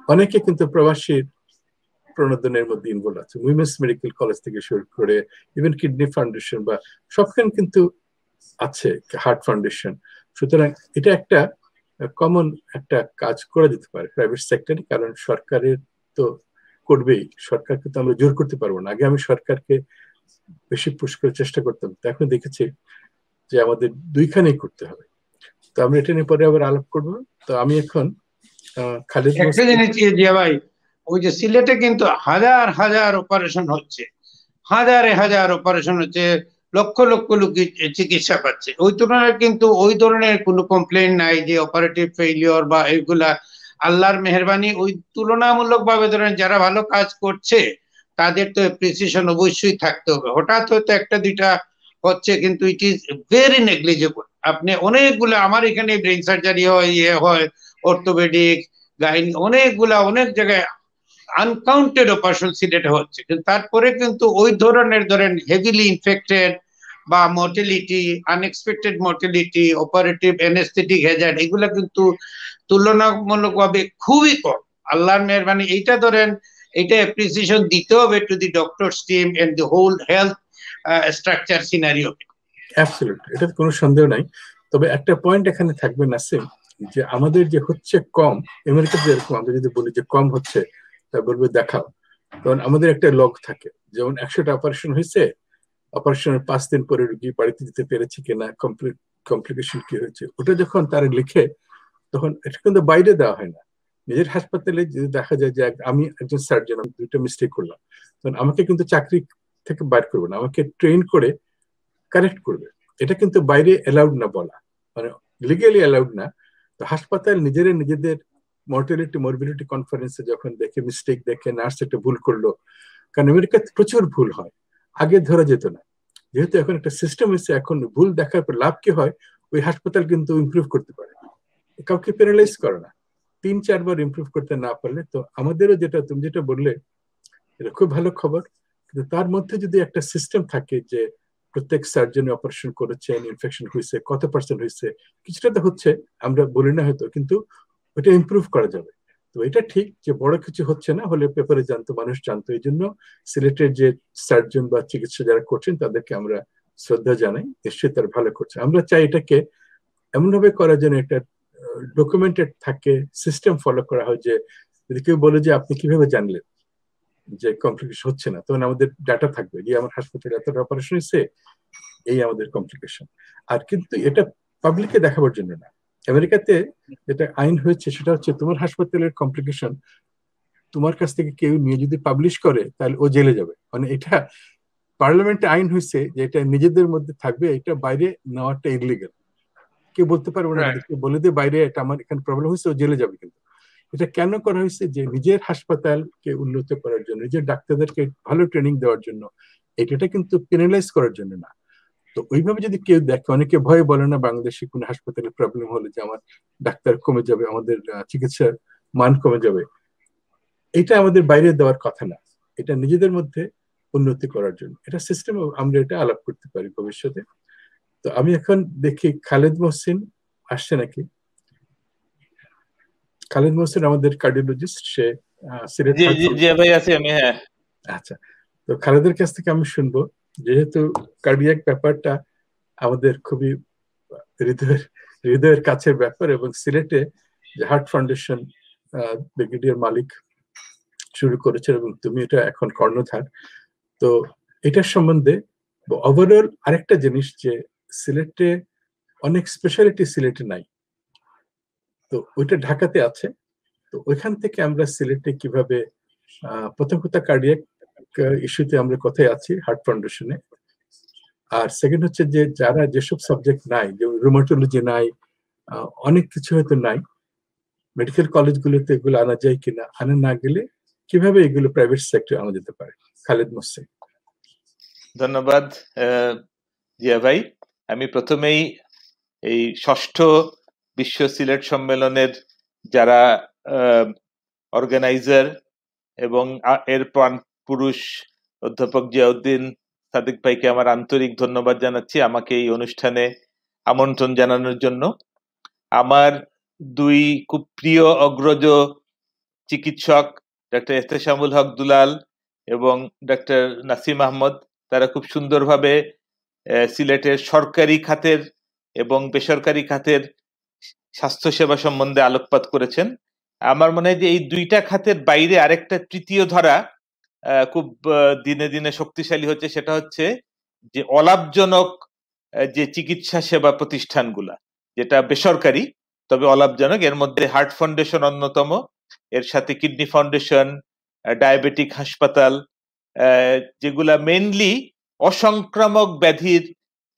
অনেকে কিন্তু প্রবাসীর প্রণোদনের মধ্যে ইনভলভ আছে, উইমেন্স মেডিকেল কলেজ থেকে শুরু করে ইভেন কিডনি ফাউন্ডেশন বা সবখানে কিন্তু আছে, হার্ট ফাউন্ডেশন। সুতরাং এটা একটা কমন একটা কাজ করা যেতে পারে প্রাইভেট সেক্টরে, কারণ সরকারের তো করবেই, সরকারকে তো আমরা জোর করতে পারবো না। আগে আমি সরকারকে বেশি পুশ করার চেষ্টা করতাম, তো এখন দেখেছি যে আমাদের দুইখানেই করতে হবে। তো আমরা এটা নিয়ে পরে আবার আলাপ করবো। তো আমি এখন খালিদ একটা জিনিস জিয়া ভাই, ওই যে সিলেটে কিন্তু হাজার হাজার অপারেশন হচ্ছে, হাজারে হাজার অপারেশন হচ্ছে, লক্ষ লক্ষ লোক চিকিৎসা পাচ্ছে। ওই তুলনায় কিন্তু ওই ধরনের কোনো কমপ্লেন নাই যে অপারেটিভ ফেইলিওর বা এগুলা। আল্লাহর মেহেরবানি, ওই তুলনামূলক ভাবে ধরেন যারা ভালো কাজ করছে তাদের তো প্রিসিশন অবশ্যই থাকতে হবে। হঠাৎ হয়তো একটা দুইটা হচ্ছে, কিন্তু ইট ইজ ভেরি নেগলিজেবল। আপনি অনেকগুলো, আমার এখানে ব্রেন সার্জারি হয়, ইয়ে হয়, অর্থোপেডিক, গাইন, অনেকগুলা অনেক জায়গায় আনকাউন্টেড অপারেশন সিলেটে হচ্ছে, কিন্তু তারপরে কিন্তু ওই ধরনের ধরেন হেভিলি ইনফেক্টেড বা mortality, unexpected mortality, operative anaesthetic Hazard, এগুলা কিন্তু তুলনামূলকভাবে খুবই কম। আল্লাহর মেহেরবানি, এইটা ধরেন, এটা অ্যাপ্রিসিয়েশন দিতে হবে to the doctors team and the whole health structure scenario. Absolute, এটা কোনো সন্দেহ নাই। তবে একটা পয়েন্ট এখানে থাকবে নাসিম, যে আমাদের যে হচ্ছে কম, আমেরিকাতে যেরকম আমরা যদি বলি যে কম হচ্ছে, তা বলবে দেখাও। কারণ আমাদের একটা লগ থাকে, যেমন 100টা অপারেশন হয়েছে, অপারেশনের 5 দিন পরে রুগী বাড়িতে যেতে পেরেছে কিনা, কমপ্লিকেশন কি হয়েছে, ওটা যখন তারা লিখে, তখন এটা কিন্তু বাইরে দেওয়া হয় না। নিজের হাসপাতালে যদি দেখা যায় যে আমি একজন সার্জন, আমি 2টা মিস্টেক করলাম, তখন আমাকে কিন্তু চাকরি থেকে বাইর করবে না, আমাকে ট্রেন করে কারেক্ট করবে। এটা কিন্তু বাইরে অ্যালাউড না বলা, মানে লিগালি অ্যালাউড না। তো হাসপাতাল নিজেদের মর্টালিটি মরবিলিটি কনফারেন্সে যখন দেখে মিস্টেক, দেখে নার্স একটা ভুল করলো, কারণ আমেরিকাতে প্রচুর ভুল হয়, আগে ধরা যেত না। যেহেতু এখন একটা সিস্টেম হয়েছে, এখন ভুল দেখার পর লাভ কি হয়, ওই হাসপাতাল কিন্তু ইমপ্রুভ করতে পারে, কাউকে প্যারালাইজ করে না। 3-4 বার ইমপ্রুভ করতে না পারলে, তো আমাদেরও যেটা তুমি যেটা বললে, এটা খুব ভালো খবর। কিন্তু তার মধ্যে যদি একটা সিস্টেম থাকে যে প্রত্যেক সার্জনে অপারেশন করেছেন, ইনফেকশন হয়েছে, কত পার্সেন্ট হয়েছে, কিছুটা তো হচ্ছে, আমরা বলি না হয়তো, কিন্তু ওটা ইমপ্রুভ করা যাবে। তো এটা ঠিক যে বড় কিছু হচ্ছে না, হলে পেপারে জানতো, মানুষ জানতো। এই জন্য সিলেটের যে সার্জন বা চিকিৎসা যারা করছেন তাদেরকে আমরা শ্রদ্ধা জানাই, নিশ্চয়ই তারা ভালো করছে। আমরা চাই এটাকে এমনভাবে করা যেন এটা ডকুমেন্টেড থাকে, সিস্টেম ফলো করা হয়। যে যদি কেউ বলে যে আপনি কিভাবে জানলেন যে কমপ্লিকেশন হচ্ছে না, তখন আমাদের ডাটা থাকবে যে আমার হাসপাতালে এতটা অপারেশন হয়েছে, এই আমাদের কমপ্লিকেশন। আর কিন্তু এটা পাবলিককে দেখাবার জন্য না। আমেরিকাতে যেটা আইন হয়েছে সেটা হচ্ছে, তোমার হাসপাতালের কমপ্লিকেশন তোমার কাছ থেকে কেউ নিয়ে যদি পাবলিশ করে, তাহলে ও জেলে যাবে। মানে এটা পার্লামেন্টে আইন হয়েছে যে এটা নিজেদের মধ্যে থাকবে, এটা বাইরে নেওয়াটা ইলিগাল। কেউ বলতে পারবে না, যদি কেউ বলে দিয়ে বাইরে এটা আমার এখানে প্রবলেম হয়েছে, ও জেলে যাবে। কিন্তু এটা কেন করা হয়েছে, যে নিজের হাসপাতালকে উন্নত করার জন্য, নিজের ডাক্তারদেরকে ভালো ট্রেনিং দেওয়ার জন্য, এটা কিন্তু পেনালাইজ করার জন্য না। তো ওইভাবে যদি কেউ দেখে, অনেকে ভয় বলে না বাংলাদেশে কোন হাসপাতালে প্রবলেম হলে যে আমার ডাক্তার কমে যাবে, আমাদের চিকিৎসার মান কমে যাবে, এটা আমাদের বাইরে দেওয়ার কথা না। এটা নিজেদের মধ্যে উন্নতি করার জন্য, এটা সিস্টেম আমরা এটা আলাপ করতে পারি ভবিষ্যতে। তো আমি এখন দেখি খালেদ মহসিন আসছে নাকি। খালেদ মহসিন আমাদের কার্ডিওলজিস্ট, সে সিলেট। ভাই আছি আমি, হ্যাঁ। আচ্ছা, তো খালেদের কাছ থেকে আমি শুনবো, যেহেতু কার্ডিয়াক ব্যাপারটা আমাদের খুবই হৃদয়ের কাছের ব্যাপার, এবং সিলেটে যে হার্ট ফাউন্ডেশন ব্রিগেডিয়ার মালিক শুরু করেছে, এবং তুমি এটা এখন কর্ণধার। তো এটার সম্বন্ধে ওভারঅল আরেকটা জিনিস, যে সিলেটে অনেক স্পেশালিটি সিলেটে নাই, তো ওইটা ঢাকাতে আছে। তো ওইখান থেকে আমরা সিলেটে কিভাবে, প্রথম কথা কার্ডিয়াক ইস্যুতে আমরা কোথায় আছি হার্ট ফাউন্ডেশনে, আর সেকেন্ড হচ্ছে যে যারা যেসব সাবজেক্ট নাই, যেমন রুমাটোলজি নাই, অনেক কিছু হয়তো নাই, মেডিকেল কলেজগুলোতে এগুলো আনা যায় কিনা, আনা না গেলে কিভাবে এগুলো প্রাইভেট সেক্টরে আনা যেতে পারে। খালেদ মোসেন। ধন্যবাদ জিয়া ভাই। আমি প্রথমেই এই 6ষ্ঠ বিশ্ব সিলেট সম্মেলনের যারা অর্গানাইজার এবং এর প্রাণ পুরুষ অধ্যাপক জিয়াউদ্দিন সাদিক ভাইকে আমার আন্তরিক ধন্যবাদ জানাচ্ছি আমাকে এই অনুষ্ঠানে আমন্ত্রণ জানানোর জন্য। আমার 2 খুব প্রিয় অগ্রজ চিকিৎসক ডক্টর এহতেশামুল হক দুলাল এবং ডক্টর নাসিম আহমদ, তারা খুব সুন্দরভাবে সিলেটের সরকারি খাতের এবং বেসরকারি খাতের স্বাস্থ্যসেবা সম্বন্ধে আলোকপাত করেছেন। আমার মনে হয় যে এই দুইটা খাতের বাইরে আরেকটা তৃতীয় ধারা খুব দিনে দিনে শক্তিশালী হচ্ছে, সেটা হচ্ছে যে অলাভজনক যে চিকিৎসা সেবা প্রতিষ্ঠানগুলা, যেটা বেসরকারি তবে অলাভজনক, এর মধ্যে হার্ট ফাউন্ডেশন অন্যতম, এর সাথে কিডনি ফাউন্ডেশন, ডায়াবেটিক হাসপাতাল, যেগুলা মেইনলি অসংক্রামক ব্যাধির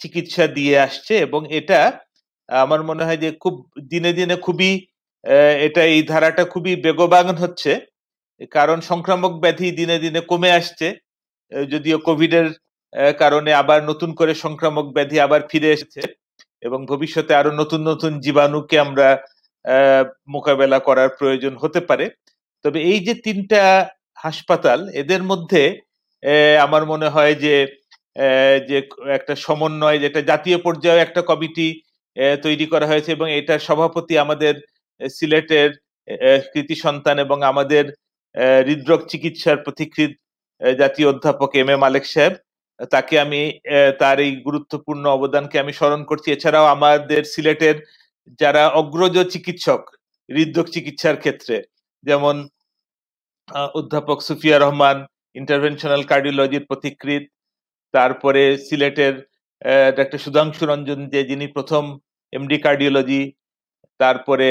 চিকিৎসা দিয়ে আসছে। এবং এটা আমার মনে হয় যে খুব দিনে দিনে খুবই এটা এই ধারাটা খুবই বেগবান হচ্ছে, কারণ সংক্রামক ব্যাধি দিনে দিনে কমে আসছে, যদিও কোভিডের কারণে আবার নতুন করে সংক্রামক ব্যাধি আবার ফিরে এসেছে এবং ভবিষ্যতে আরো নতুন নতুন জীবাণুকে আমরা মোকাবেলা করার প্রয়োজন হতে পারে। তবে এই যে তিনটা হাসপাতাল, এদের মধ্যে আমার মনে হয় যে একটা সমন্বয়, যেটা জাতীয় পর্যায়ে একটা কমিটি তৈরি করা হয়েছে এবং এটার সভাপতি আমাদের সিলেটের কৃতি সন্তান এবং আমাদের হৃদরোগ চিকিৎসার পথিকৃৎ জাতীয় অধ্যাপক এম এ মালেক সাহেব। তাকে আমি তার এই গুরুত্বপূর্ণ অবদানকে আমি স্মরণ করছি। এছাড়াও আমাদের সিলেটের যারা অগ্রজ চিকিৎসক হৃদরোগ চিকিৎসার ক্ষেত্রে, যেমন অধ্যাপক সুফিয়া রহমান ইন্টারভেনশনাল কার্ডিওলজির পথিকৃৎ, তারপরে সিলেটের ডক্টর সুধাংশু রঞ্জন, যিনি প্রথম এমডি কার্ডিওলজি, তারপরে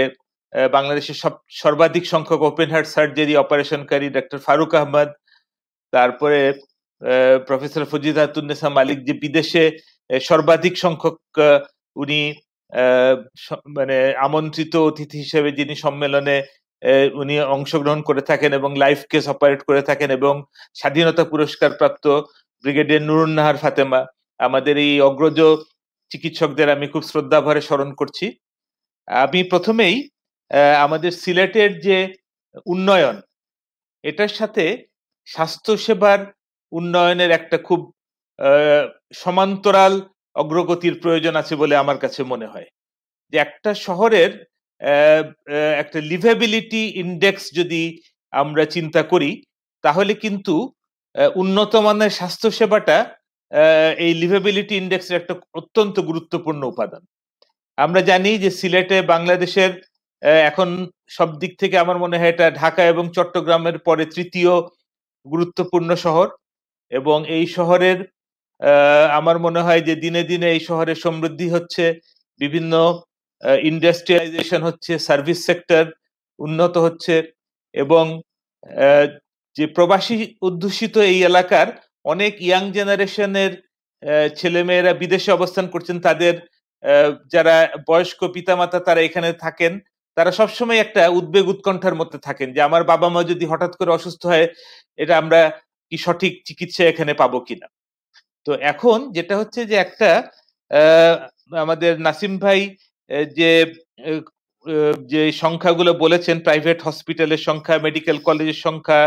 বাংলাদেশের সর্বাধিক সংখ্যক ওপেন হার্ট সার্জারি অপারেশনকারী ডক্টর ফারুক আহমদ, তারপরে প্রফেসর ফজিলাতুন্নেসা মালিক, যে বিদেশে সর্বাধিক সংখ্যক উনি মানে আমন্ত্রিত অতিথি হিসেবে যিনি সম্মেলনে উনি অংশগ্রহণ করে থাকেন এবং লাইফ কেস অপারেট করে থাকেন, এবং স্বাধীনতা পুরস্কার প্রাপ্ত ব্রিগেডিয়ার নুরুন্নাহার ফাতেমা। আমাদের এই অগ্রজ চিকিৎসকদের আমি খুব শ্রদ্ধা ভরে স্মরণ করছি। আমি প্রথমেই আমাদের সিলেটের যে উন্নয়ন, এটার সাথে স্বাস্থ্যসেবার উন্নয়নের একটা খুব সমান্তরাল অগ্রগতির প্রয়োজন আছে বলে আমার কাছে মনে হয়। যে একটা শহরের একটা লিভেবিলিটি ইন্ডেক্স যদি আমরা চিন্তা করি, তাহলে কিন্তু উন্নত মানের স্বাস্থ্যসেবাটা এই লিভেবিলিটি ইন্ডেক্সের একটা অত্যন্ত গুরুত্বপূর্ণ উপাদান। আমরা জানি যে সিলেটে বাংলাদেশের এখন সব দিক থেকে আমার মনে হয় এটা ঢাকা এবং চট্টগ্রামের পরে তৃতীয় গুরুত্বপূর্ণ শহর, এবং এই শহরের আমার মনে হয় যে দিনে দিনে এই শহরের সমৃদ্ধি হচ্ছে, বিভিন্ন ইন্ডাস্ট্রিয়ালাইজেশন হচ্ছে, সার্ভিস সেক্টর উন্নত হচ্ছে, এবং যে প্রবাসী অধ্যুষিত এই এলাকার অনেক ইয়াং জেনারেশনের ছেলেমেয়েরা বিদেশে অবস্থান করছেন, তাদের যারা বয়স্ক পিতামাতা তারা এখানে থাকেন, তারা সবসময় একটা উদ্বেগ উৎকণ্ঠার মধ্যে থাকেন যে আমার বাবা মা যদি হঠাৎ করে অসুস্থ হয়, এটা আমরা কি সঠিক চিকিৎসা এখানে পাবো কিনা। তো এখন যেটা হচ্ছে যে একটা আমাদের নাসিম ভাই যে সংখ্যাগুলো বলেছেন, প্রাইভেট হসপিটালের সংখ্যা, মেডিকেল কলেজের সংখ্যা,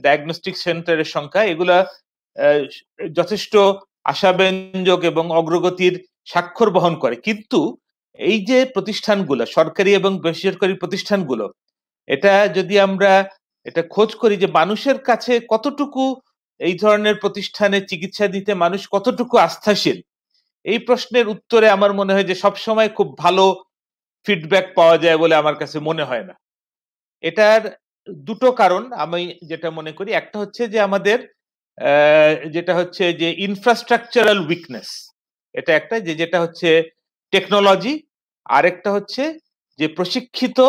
ডায়াগনস্টিক সেন্টারের সংখ্যা, এগুলা যথেষ্ট আশাব্যঞ্জক এবং অগ্রগতির স্বাক্ষর বহন করে। কিন্তু এই যে প্রতিষ্ঠানগুলো, সরকারি এবং বেসরকারি প্রতিষ্ঠানগুলো, এটা যদি আমরা এটা খোঁজ করি যে মানুষের কাছে কতটুকু এই ধরনের প্রতিষ্ঠানে চিকিৎসা দিতে মানুষ কতটুকু আস্থাশীল, এই প্রশ্নের উত্তরে আমার মনে হয় যে সবসময় খুব ভালো ফিডব্যাক পাওয়া যায় বলে আমার কাছে মনে হয় না। এটার দুটো কারণ আমি যেটা মনে করি। একটা হচ্ছে যে আমাদের যেটা হচ্ছে যে ইনফ্রাস্ট্রাকচারাল উইকনেস, এটা একটা, যেটা হচ্ছে টেকনোলজি, আরেকটা হচ্ছে যে প্রশিক্ষিত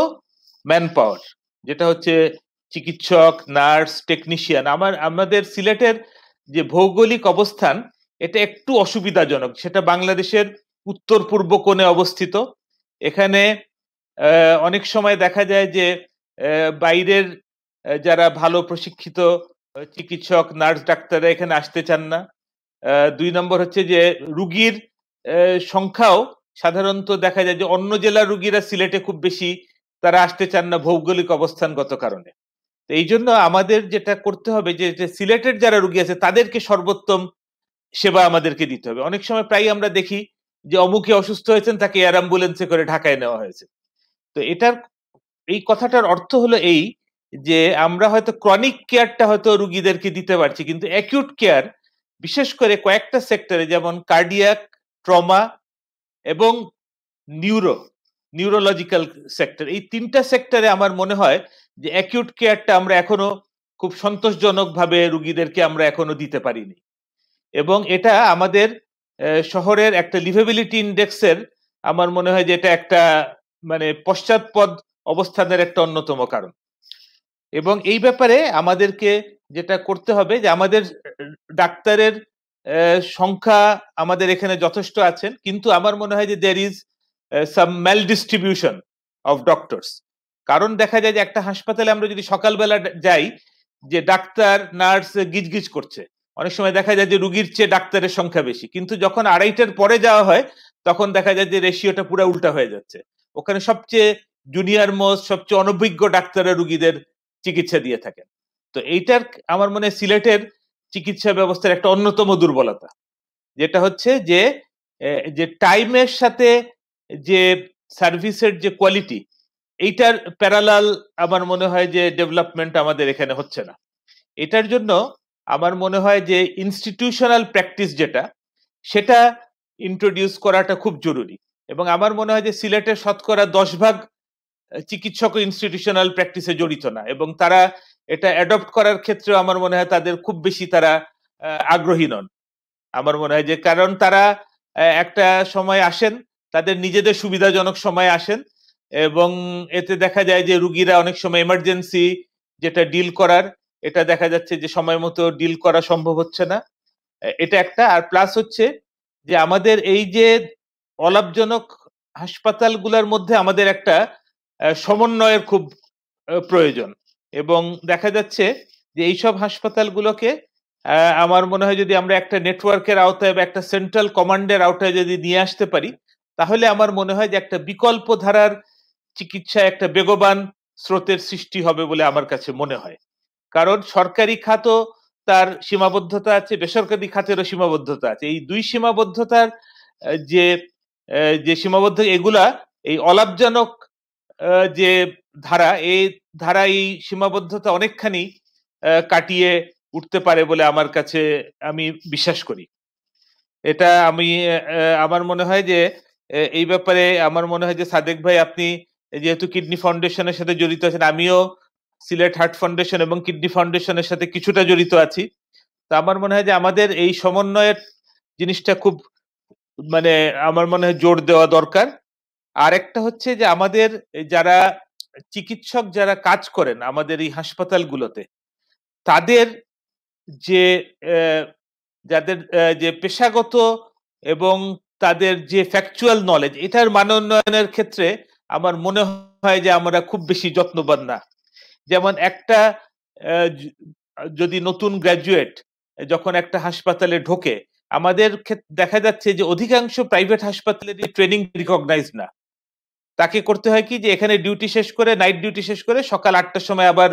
ম্যান পাওয়ার, যেটা হচ্ছে চিকিৎসক, নার্স, টেকনিশিয়ান। আমাদের সিলেটের যে ভৌগোলিক অবস্থান, এটা একটু অসুবিধাজনক। সেটা বাংলাদেশের উত্তর পূর্ব কোণে অবস্থিত। এখানে অনেক সময় দেখা যায় যে বাইরের যারা ভালো প্রশিক্ষিত চিকিৎসক, নার্স, ডাক্তাররা এখানে আসতে চান না। 2 নম্বর হচ্ছে যে রুগীর সংখ্যাও সাধারণত দেখা যায় যে অন্য জেলার রুগীরা সিলেটে খুব বেশি তারা আসতে চান না ভৌগোলিক অবস্থানগত কারণে। তো এই জন্য আমাদের যেটা করতে হবে যে সিলেটের যারা রুগী আছে তাদেরকে সর্বোত্তম সেবা আমাদেরকে দিতে হবে। অনেক সময় প্রায় আমরা দেখি যে অমুকে অসুস্থ হয়েছেন, তাকে এয়ার অ্যাম্বুলেন্সে করে ঢাকায় নেওয়া হয়েছে। তো এই কথাটার অর্থ হলো এই যে আমরা হয়তো ক্রনিক কেয়ারটা হয়তো রুগীদেরকে দিতে পারছি, কিন্তু অ্যাকিউট কেয়ার বিশেষ করে কয়েকটা সেক্টরে, যেমন কার্ডিয়াক, ট্রমা এবং নিউরোলজিক্যাল সেক্টর, এই তিনটা সেক্টরে আমার মনে হয় যে অ্যাকিউট কেয়ারটা আমরা এখনো খুব সন্তোষজনকভাবে রুগীদেরকে আমরা এখনো দিতে পারিনি। এবং এটা আমাদের শহরের একটা লিভেবিলিটি ইন্ডেক্সের আমার মনে হয় যে এটা একটা মানে পশ্চাৎপদ অবস্থানের একটা অন্যতম কারণ। এবং এই ব্যাপারে আমাদেরকে যেটা করতে হবে যে আমাদের ডাক্তারের সংখ্যা আমাদের এখানে যথেষ্ট আছেন, কিন্তু আমার মনে হয় যে there is some maldistribution of doctors. কারণ দেখা যায় যে একটা হাসপাতালে আমরা যদি সকালবেলা যাই, যে ডাক্তার নার্স গিজগিজ করছে, অনেক সময় দেখা যায় যে রুগীর চেয়ে ডাক্তারের সংখ্যা বেশি, কিন্তু যখন 2:30টার পরে যাওয়া হয় তখন দেখা যায় যে রেশিওটা পুরো উল্টা হয়ে যাচ্ছে। ওখানে সবচেয়ে জুনিয়র মোস্ট, সবচেয়ে অনভিজ্ঞ ডাক্তাররা রুগীদের চিকিৎসা দিয়ে থাকেন। তো এইটার আমার মনে হয় সিলেটের চিকিৎসা ব্যবস্থার একটা অন্যতম দুর্বলতা, যেটা হচ্ছে যে টাইমের সাথে যে সার্ভিসের যে কোয়ালিটি, এইটার প্যারালাল আমার মনে হয় যে ডেভেলপমেন্ট আমাদের এখানে হচ্ছে না। এটার জন্য আমার মনে হয় যে ইনস্টিটিউশনাল প্র্যাকটিস যেটা, সেটা ইন্ট্রোডিউস করাটা খুব জরুরি। এবং আমার মনে হয় যে সিলেটের শতকরা 10% চিকিৎসক ইনস্টিটিউশনাল প্র্যাকটিসে জড়িত না, এবং তারা এটা অ্যাডপ্ট করার ক্ষেত্রে আমার মনে হয় তাদের খুব বেশি তারা আগ্রহী নন। আমার মনে হয় যে কারণ তারা একটা সময় আসেন, তাদের নিজেদের সুবিধাজনক সময় আসেন, এবং এতে দেখা যায় যে রুগীরা অনেক সময় এমার্জেন্সি যেটা ডিল করার, এটা দেখা যাচ্ছে যে সময় মতো ডিল করা সম্ভব হচ্ছে না। এটা একটা। আর প্লাস হচ্ছে যে আমাদের এই যে অলাভজনক হাসপাতালগুলোর মধ্যে আমাদের একটা সমন্বয়ের খুব প্রয়োজন। এবং দেখা যাচ্ছে যে এইসব হাসপাতালগুলোকে আমার মনে হয় যদি আমরা একটা নেটওয়ার্কের আওতায় বা একটা সেন্ট্রাল কমান্ডের আওতায় যদি নিয়ে আসতে পারি, তাহলে আমার মনে হয় যে একটা বিকল্প ধারার চিকিৎসা একটা বেগবান স্রোতের সৃষ্টি হবে বলে আমার কাছে মনে হয়। কারণ সরকারি খাতও তার সীমাবদ্ধতা আছে, বেসরকারি খাতেরও সীমাবদ্ধতা আছে। এই দুই সীমাবদ্ধতার যে সীমাবদ্ধ, এগুলা এই অলাভজনক যে ধারা, এই ধারা এই সীমাবদ্ধতা অনেকখানি কাটিয়ে উঠতে পারে বলে আমার কাছে আমি বিশ্বাস করি। এটা আমি আমার মনে হয় যে এই ব্যাপারে আমার মনে হয় যে সাদেক ভাই, আপনি যেহেতু কিডনি ফাউন্ডেশনের সাথে জড়িত আছেন, আমিও সিলেট হার্ট ফাউন্ডেশন এবং কিডনি ফাউন্ডেশনের সাথে কিছুটা জড়িত আছি। তো আমার মনে হয় যে আমাদের এই সমন্বয়ের জিনিসটা খুব মানে আমার মনে হয় জোর দেওয়া দরকার। আর একটা হচ্ছে যে আমাদের যারা চিকিৎসক যারা কাজ করেন আমাদের এই হাসপাতালগুলোতে, তাদের যে যাদের যে পেশাগত এবং তাদের যে ফ্যাকচুয়াল নলেজ, এটার মানোন্নয়নের ক্ষেত্রে আমার মনে হয় যে আমরা খুব বেশি যত্নবান না। যেমন একটা যদি নতুন গ্র্যাজুয়েট যখন একটা হাসপাতালে ঢোকে, আমাদের দেখা যাচ্ছে যে অধিকাংশ প্রাইভেট হাসপাতালের ট্রেনিং রিকগনাইজ না। তাকে করতে হয় কি যে এখানে ডিউটি শেষ করে, নাইট ডিউটি শেষ করে সকাল 8টার সময় আবার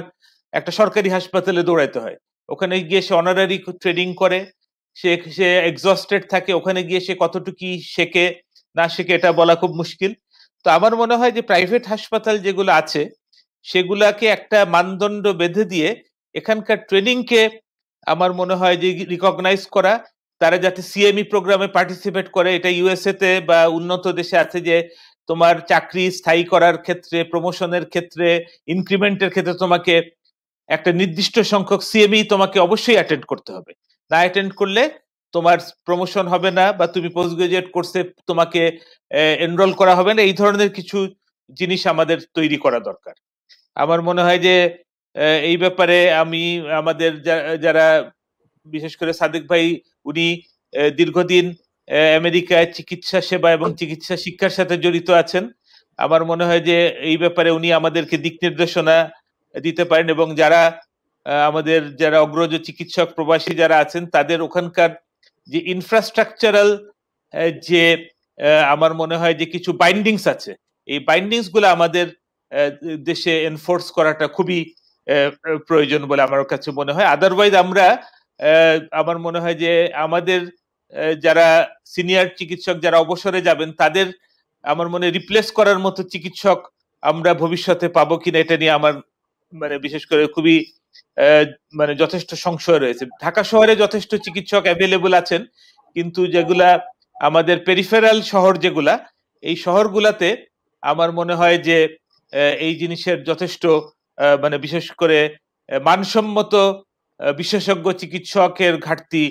একটা সরকারি হাসপাতালে দৌড়াইতে হয়। ওখানে গিয়ে সে অনারারি ট্রেনিং করে, সে এক্সস্টেড থাকে। ওখানে গিয়ে সে কতটুকু শেখে না শেখে এটা বলা খুব মুশকিল। তো আমার মনে হয় যে প্রাইভেট হাসপাতাল যেগুলো আছে সেগুলাকে একটা মানদণ্ড বেঁধে দিয়ে এখানকার ট্রেনিংকে আমার মনে হয় যে রিকগনাইজ করা, তারা যাতে সিএমই প্রোগ্রামে পার্টিসিপেট করে। এটা ইউএসএ তে বা উন্নত দেশে আছে যে তোমার চাকরি স্থায়ী করার ক্ষেত্রে, প্রমোশনের ক্ষেত্রে, ইনক্রিমেন্টের ক্ষেত্রে তোমাকে একটা নির্দিষ্ট সংখ্যক সিএমই তোমাকে অবশ্যই অ্যাটেন্ড করতে হবে। না অ্যাটেন্ড করলে তোমার প্রমোশন হবে না, বা তুমি পোস্ট গ্রাজুয়েট কোর্সে তোমাকে এনরোল করা হবে না। এই ধরনের কিছু জিনিস আমাদের তৈরি করা দরকার। আমার মনে হয় যে এই ব্যাপারে আমি আমাদের যারা বিশেষ করে সাদেক ভাই, উনি দীর্ঘদিন আমেরিকায় চিকিৎসা সেবা এবং চিকিৎসা শিক্ষার সাথে জড়িত আছেন। আমার মনে হয় যে এই ব্যাপারে উনি আমাদেরকে দিক নির্দেশনা দিতে পারেন, এবং আমাদের যারা অগ্রজ চিকিৎসক প্রবাসী যারা আছেন তাদের ওখানকার যে ইনফ্রাস্ট্রাকচারাল যে আমার মনে হয় যে কিছু বাইন্ডিংস আছে, এই বাইন্ডিংস গুলো আমাদের দেশে এনফোর্স করাটা খুবই প্রয়োজন বলে আমার কাছে মনে হয়। আদারওয়াইজ আমরা আমার মনে হয় যে আমাদের যারা সিনিয়র চিকিৎসক যারা অবসরে যাবেন, তাদের আমার মনে রিপ্লেস করার মতো চিকিৎসক আমরা ভবিষ্যতে পাবো কিনা এটা নিয়ে আমার মানে বিশেষ করে খুবই মানে যথেষ্ট সংশয় রয়েছে। ঢাকা শহরে যথেষ্ট চিকিৎসক অ্যাভেলেবল আছেন, কিন্তু যেগুলা আমাদের পেরিফেরাল শহর যেগুলা, এই শহরগুলাতে আমার মনে হয় যে এই জিনিসের যথেষ্ট মানে বিশেষ করে মানসম্মত বিশেষজ্ঞ চিকিৎসকের ঘাটতি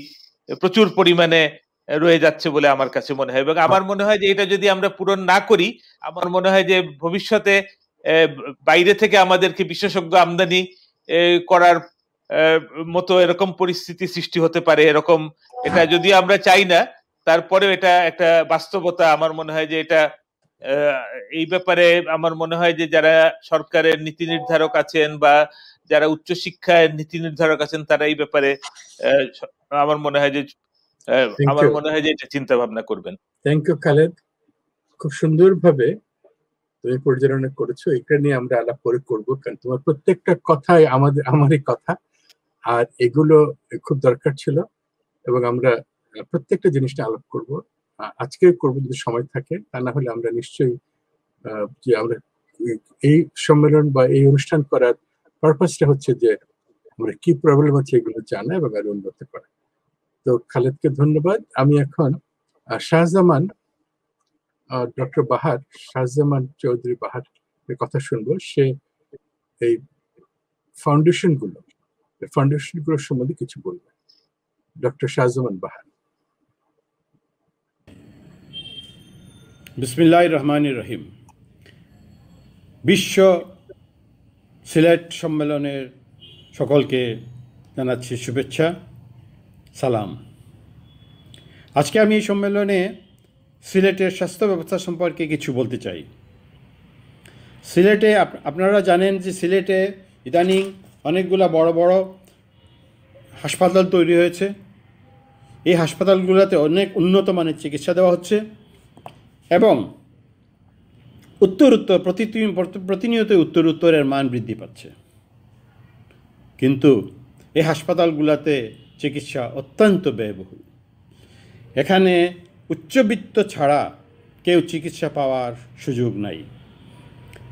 প্রচুর পরিমাণে রয়ে যাচ্ছে বলে আমার কাছে মনে হয়। এবং আমার মনে হয় যে এটা যদি আমরা পূরণ না করি, আমার মনে হয় যে ভবিষ্যতে বাইরে থেকে আমাদেরকে বিশেষজ্ঞ আমদানি করার মতো এরকম পরিস্থিতি সৃষ্টি হতে পারে। এরকম এটা যদি আমরা চাই না, তারপরেও এটা একটা বাস্তবতা। আমার মনে হয় যে এটা এই ব্যাপারে আমার মনে হয় যে যারা সরকারের নীতি নির্ধারক আছেন বা যারা উচ্চশিক্ষায় নীতি নির্ধারক আছেন, তারা এই ব্যাপারে আমার মনে হয় যে এটা চিন্তা ভাবনা করবেন। থ্যাংক ইউ খালেদ, খুব সুন্দরভাবে তুমি পরিচালনা করেছো। এটা নিয়ে আমরা আলাপ করবো, কারণ তোমার প্রত্যেকটা কথাই আমারই কথা, আর এগুলো খুব দরকার ছিল এবং আমরা প্রত্যেকটা জিনিসটা আলাপ করব, আজকে করবো যদি সময় থাকে। তা না হলে আমরা নিশ্চয়ই যে আমরা এই সম্মেলন বা এই অনুষ্ঠান করার পারপাসটা হচ্ছে যে আমরা কি প্রবলেম আছে এগুলো জানা এবং আরো উন্নত করা। তো খালেদকে ধন্যবাদ। আমি এখন শাহজামান ডক্টর বাহার, শাহজামান চৌধুরী বাহার এর কথা শুনবো। সে এই ফাউন্ডেশন গুলোর সম্বন্ধে কিছু বলবে। ডক্টর শাহজামান বাহার। বিসমিল্লাহির রহমানির রহিম। বিশ্ব সিলেট সম্মেলনের সকলকে জানাচ্ছি শুভেচ্ছা, সালাম। আজকে আমি এই সম্মেলনে সিলেটের স্বাস্থ্য ব্যবস্থা সম্পর্কে কিছু বলতে চাই। সিলেটে আপনারা জানেন যে সিলেটে ইদানিং অনেকগুলা বড় বড় হাসপাতাল তৈরি হয়েছে। এই হাসপাতালগুলোতে অনেক উন্নত মানের চিকিৎসা দেওয়া হচ্ছে এবং প্রতিনিয়ত উত্তরের মান বৃদ্ধি পাচ্ছে। কিন্তু এই হাসপাতালগুলোতে চিকিৎসা অত্যন্ত ব্যয়বহুল। এখানে উচ্চবিত্ত ছাড়া কেউ চিকিৎসা পাওয়ার সুযোগ নাই।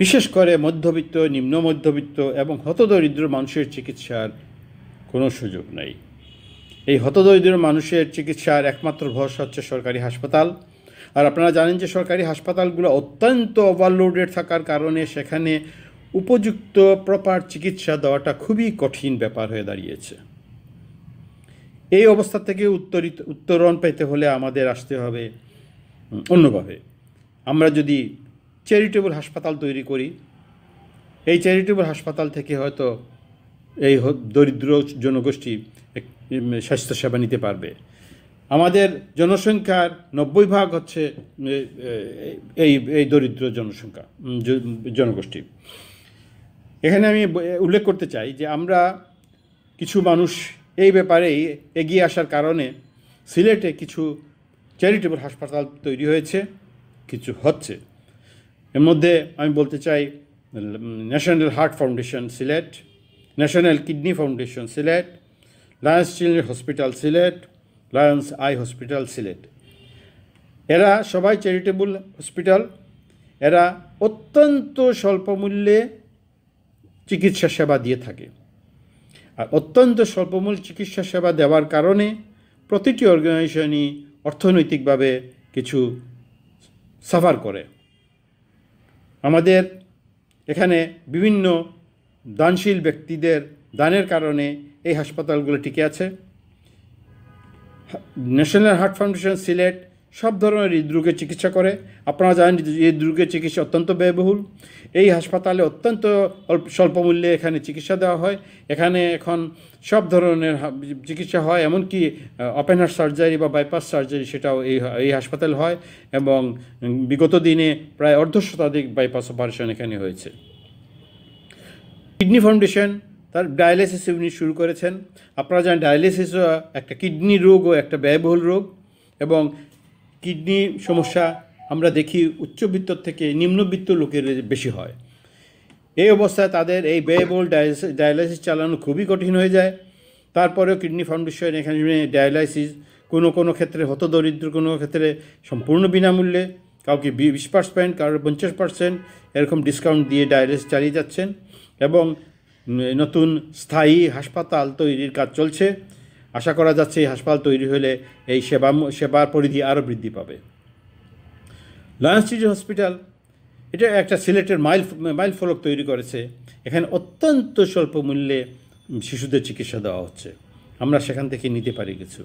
বিশেষ করে মধ্যবিত্ত, নিম্ন মধ্যবিত্ত এবং হতদরিদ্র মানুষের চিকিৎসার কোনো সুযোগ নাই। এই হতদরিদ্র মানুষের চিকিৎসার একমাত্র ভরসা হচ্ছে সরকারি হাসপাতাল। আর আপনারা জানেন যে সরকারি হাসপাতালগুলো অত্যন্ত ওভারলোডেড থাকার কারণে সেখানে উপযুক্ত প্রপার চিকিৎসা দেওয়াটা খুবই কঠিন ব্যাপার হয়ে দাঁড়িয়েছে। এই অবস্থা থেকে উত্তরণ পেতে হলে আমাদের আসতে হবে অন্যভাবে। আমরা যদি চ্যারিটেবল হাসপাতাল তৈরি করি, এই চ্যারিটেবল হাসপাতাল থেকে হয়তো এই দরিদ্র জনগোষ্ঠী স্বাস্থ্যসেবা নিতে পারবে। আমাদের জনসংখ্যার 90% হচ্ছে এই দরিদ্র জনগোষ্ঠী। এখানে আমি উল্লেখ করতে চাই যে আমরা কিছু মানুষ এই ব্যাপারে এগিয়ে আসার কারণে সিলেটে কিছু চ্যারিটেবল হাসপাতাল তৈরি হয়েছে, কিছু হচ্ছে। এর মধ্যে আমি বলতে চাই national heart foundation Sylhet, national kidney foundation Sylhet, Lions children hospital Sylhet, Lions eye hospital Sylhet. এরা সবাই চ্যারিটেবল হসপিটাল। এরা অত্যন্ত স্বল্প মূল্যে চিকিৎসা সেবা দিয়ে থাকে। আর অত্যন্ত স্বল্পমূল্য চিকিৎসা সেবা দেওয়ার কারণে প্রতিটি অর্গানাইজেশনই অর্থনৈতিকভাবে কিছু সাফার করে। আমাদের এখানে বিভিন্ন দানশীল ব্যক্তিদের দানের কারণে এই হাসপাতালগুলো টিকে আছে। ন্যাশনাল হার্ট ফাউন্ডেশন সিলেট সব ধরনের হৃদরোগের চিকিৎসা করে। আপনারা জানেন হৃদরোগের চিকিৎসা অত্যন্ত ব্যয়বহুল। এই হাসপাতালে অত্যন্ত স্বল্প মূল্যে এখানে চিকিৎসা দেওয়া হয়। এখানে এখন সব ধরনের চিকিৎসা হয়, এমনকি ওপেন হার্ট সার্জারি বা বাইপাস সার্জারি সেটাও এই হাসপাতাল হয় এবং বিগত দিনে প্রায় 1/2 বাইপাস অপারেশন এখানে হয়েছে। কিডনি ফাউন্ডেশন তার ডায়ালিসিস ইউনিট শুরু করেছেন। আপনারা জানেন ডায়ালিসিসও একটা কিডনি রোগও একটা ব্যয়বহুল রোগ এবং কিডনি সমস্যা আমরা দেখি উচ্চবিত্ত থেকে নিম্নবিত্ত লোকের বেশি হয়। এই অবস্থায় তাদের এই ব্যয়বহুল ডায়ালাইসিস চালানো খুবই কঠিন হয়ে যায়। তারপরেও কিডনি ফাউন্ডেশন এখানে ডায়ালাইসিস কোনো ক্ষেত্রে হতদরিদ্র, কোনো ক্ষেত্রে সম্পূর্ণ বিনামূল্যে, কাউকে 20%, কারোর 50% এরকম ডিসকাউন্ট দিয়ে ডায়ালাইসিস চালিয়ে যাচ্ছেন এবং নতুন স্থায়ী হাসপাতাল তৈরির কাজ চলছে। আশা করা যাচ্ছে এই হাসপাতাল তৈরি হলে এই সেবার পরিধি আরও বৃদ্ধি পাবে। লায়ন্স চিলড্রেন হসপিটাল এটা একটা সিলেটের মাইল ফলক তৈরি করেছে। এখানে অত্যন্ত স্বল্প মূল্যে শিশুদের চিকিৎসা দেওয়া হচ্ছে, আমরা সেখান থেকে নিতে পারি কিছু।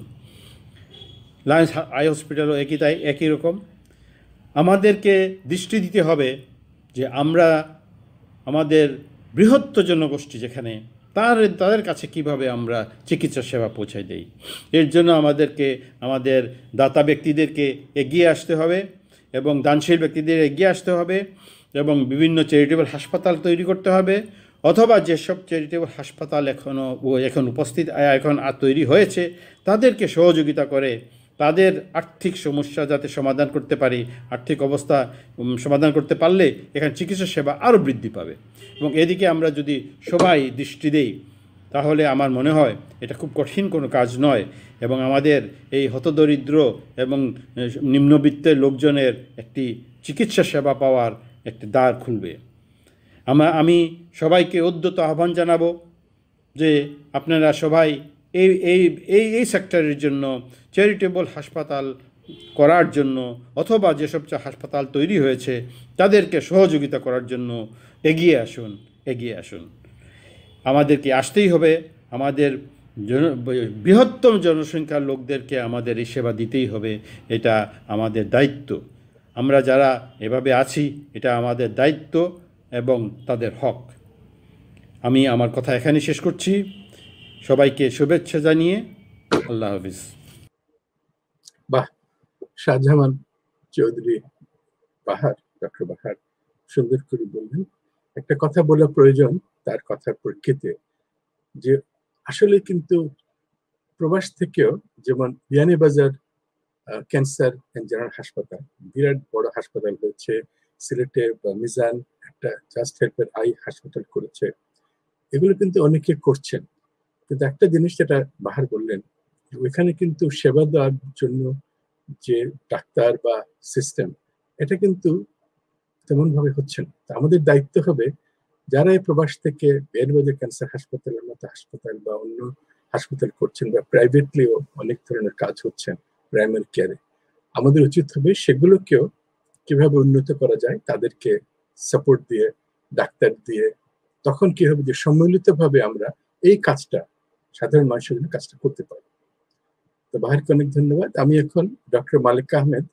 লায়ন্স আই হসপিটালও একই রকম। আমাদেরকে দৃষ্টি দিতে হবে যে আমরা আমাদের বৃহত্তর জনগোষ্ঠী যেখানে তাদের কাছে কিভাবে আমরা চিকিৎসা সেবা পৌঁছায় দেই। এর জন্য আমাদেরকে আমাদের দাতা ব্যক্তিদেরকে এগিয়ে আসতে হবে এবং দানশীল ব্যক্তিদের এগিয়ে আসতে হবে এবং বিভিন্ন চ্যারিটেবল হাসপাতাল তৈরি করতে হবে, অথবা যেসব চ্যারিটেবল হাসপাতাল এখন উপস্থিত এখন তৈরি হয়েছে তাদেরকে সহযোগিতা করে তাদের আর্থিক সমস্যা যাতে সমাধান করতে পারি, আর্থিক অবস্থা সমাধান করতে পারলে এখানে চিকিৎসা সেবা আরও বৃদ্ধি পাবে। এবং এদিকে আমরা যদি সবাই দৃষ্টি দেই তাহলে আমার মনে হয় এটা খুব কঠিন কোনো কাজ নয় এবং আমাদের এই হতদরিদ্র এবং নিম্নবিত্তের লোকজনের একটি চিকিৎসা সেবা পাওয়ার একটি দ্বার খুলবে। আমি সবাইকে উদ্যত আহ্বান জানাবো যে আপনারা সবাই এই সেক্টরের জন্য চ্যারিটেবল হাসপাতাল করার জন্য অথবা যেসব হাসপাতাল তৈরি হয়েছে তাদেরকে সহযোগিতা করার জন্য এগিয়ে আসুন। আমাদেরকে আসতেই হবে, আমাদের বৃহত্তম জনসংখ্যার লোকদেরকে আমাদের এই সেবা দিতেই হবে, এটা আমাদের দায়িত্ব। আমরা যারা এভাবে আছি এটা আমাদের দায়িত্ব এবং তাদের হক। আমি আমার কথা এখানে শেষ করছি। সবাইকে শুভেচ্ছা জানিয়ে আল্লাহ হাফিজ। বাহ, শাহজামান চৌধুরী বাহার, ডক্টর বাহার সুন্দর করে বললেন। একটা কথা বলা প্রয়োজন তার কথার প্রেক্ষিতে যে আসলে কিন্তু প্রবাস থেকেও, যেমন বিয়ানীবাজার ক্যান্সার এন্ড জেনারেল হাসপাতাল বিরাট বড় হাসপাতাল হয়েছে, সিলেটে মিজান একটা জাস্ট হেল্পের আই হাসপাতাল করেছে, এগুলো কিন্তু অনেকে করছেন। কিন্তু একটা জিনিস যেটা বাহার বললেন, ওইখানে কিন্তু সেবা দেওয়ার জন্য যে ডাক্তার বা সিস্টেম এটা কিন্তু তেমন ভাবে হচ্ছে না। আমাদের দায়িত্ব হবে যারা এই প্রবাস থেকে বিয়ানীবাজার ক্যান্সার হাসপাতালের মতো হাসপাতাল বা অন্য হাসপাতাল করছেন বা প্রাইভেটলিও অনেক ধরনের কাজ হচ্ছেন প্রাইমারি কেয়ারে, আমাদের উচিত হবে সেগুলোকেও কিভাবে উন্নত করা যায় তাদেরকে সাপোর্ট দিয়ে, ডাক্তার দিয়ে, তখন কি হবে যে সম্মিলিতভাবে আমরা এই কাজটা সাধারণ মানুষের জন্য কাজটা করতে পারবো। তো বাহারকে অনেক ধন্যবাদ। আমি এখন ডক্টর মালিক আহমেদ,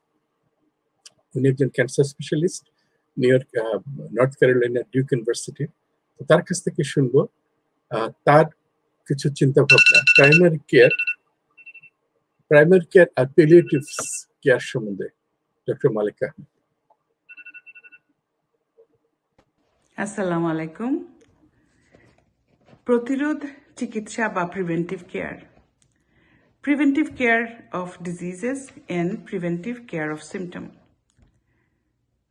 উনি একজন cancer specialist North Carolina Duke University, তো তার কাছ থেকে শুনবো তার কিছু চিন্তা ভাবনা প্রাইমারি কেয়ার আর প্যালিয়েটিভ কেয়ার সম্বন্ধে। ডক্টর মালিক আহমেদ। আসসালামু আলাইকুম। প্রতিরোধ চিকিৎসা বা preventive care of diseases and preventive care of symptom,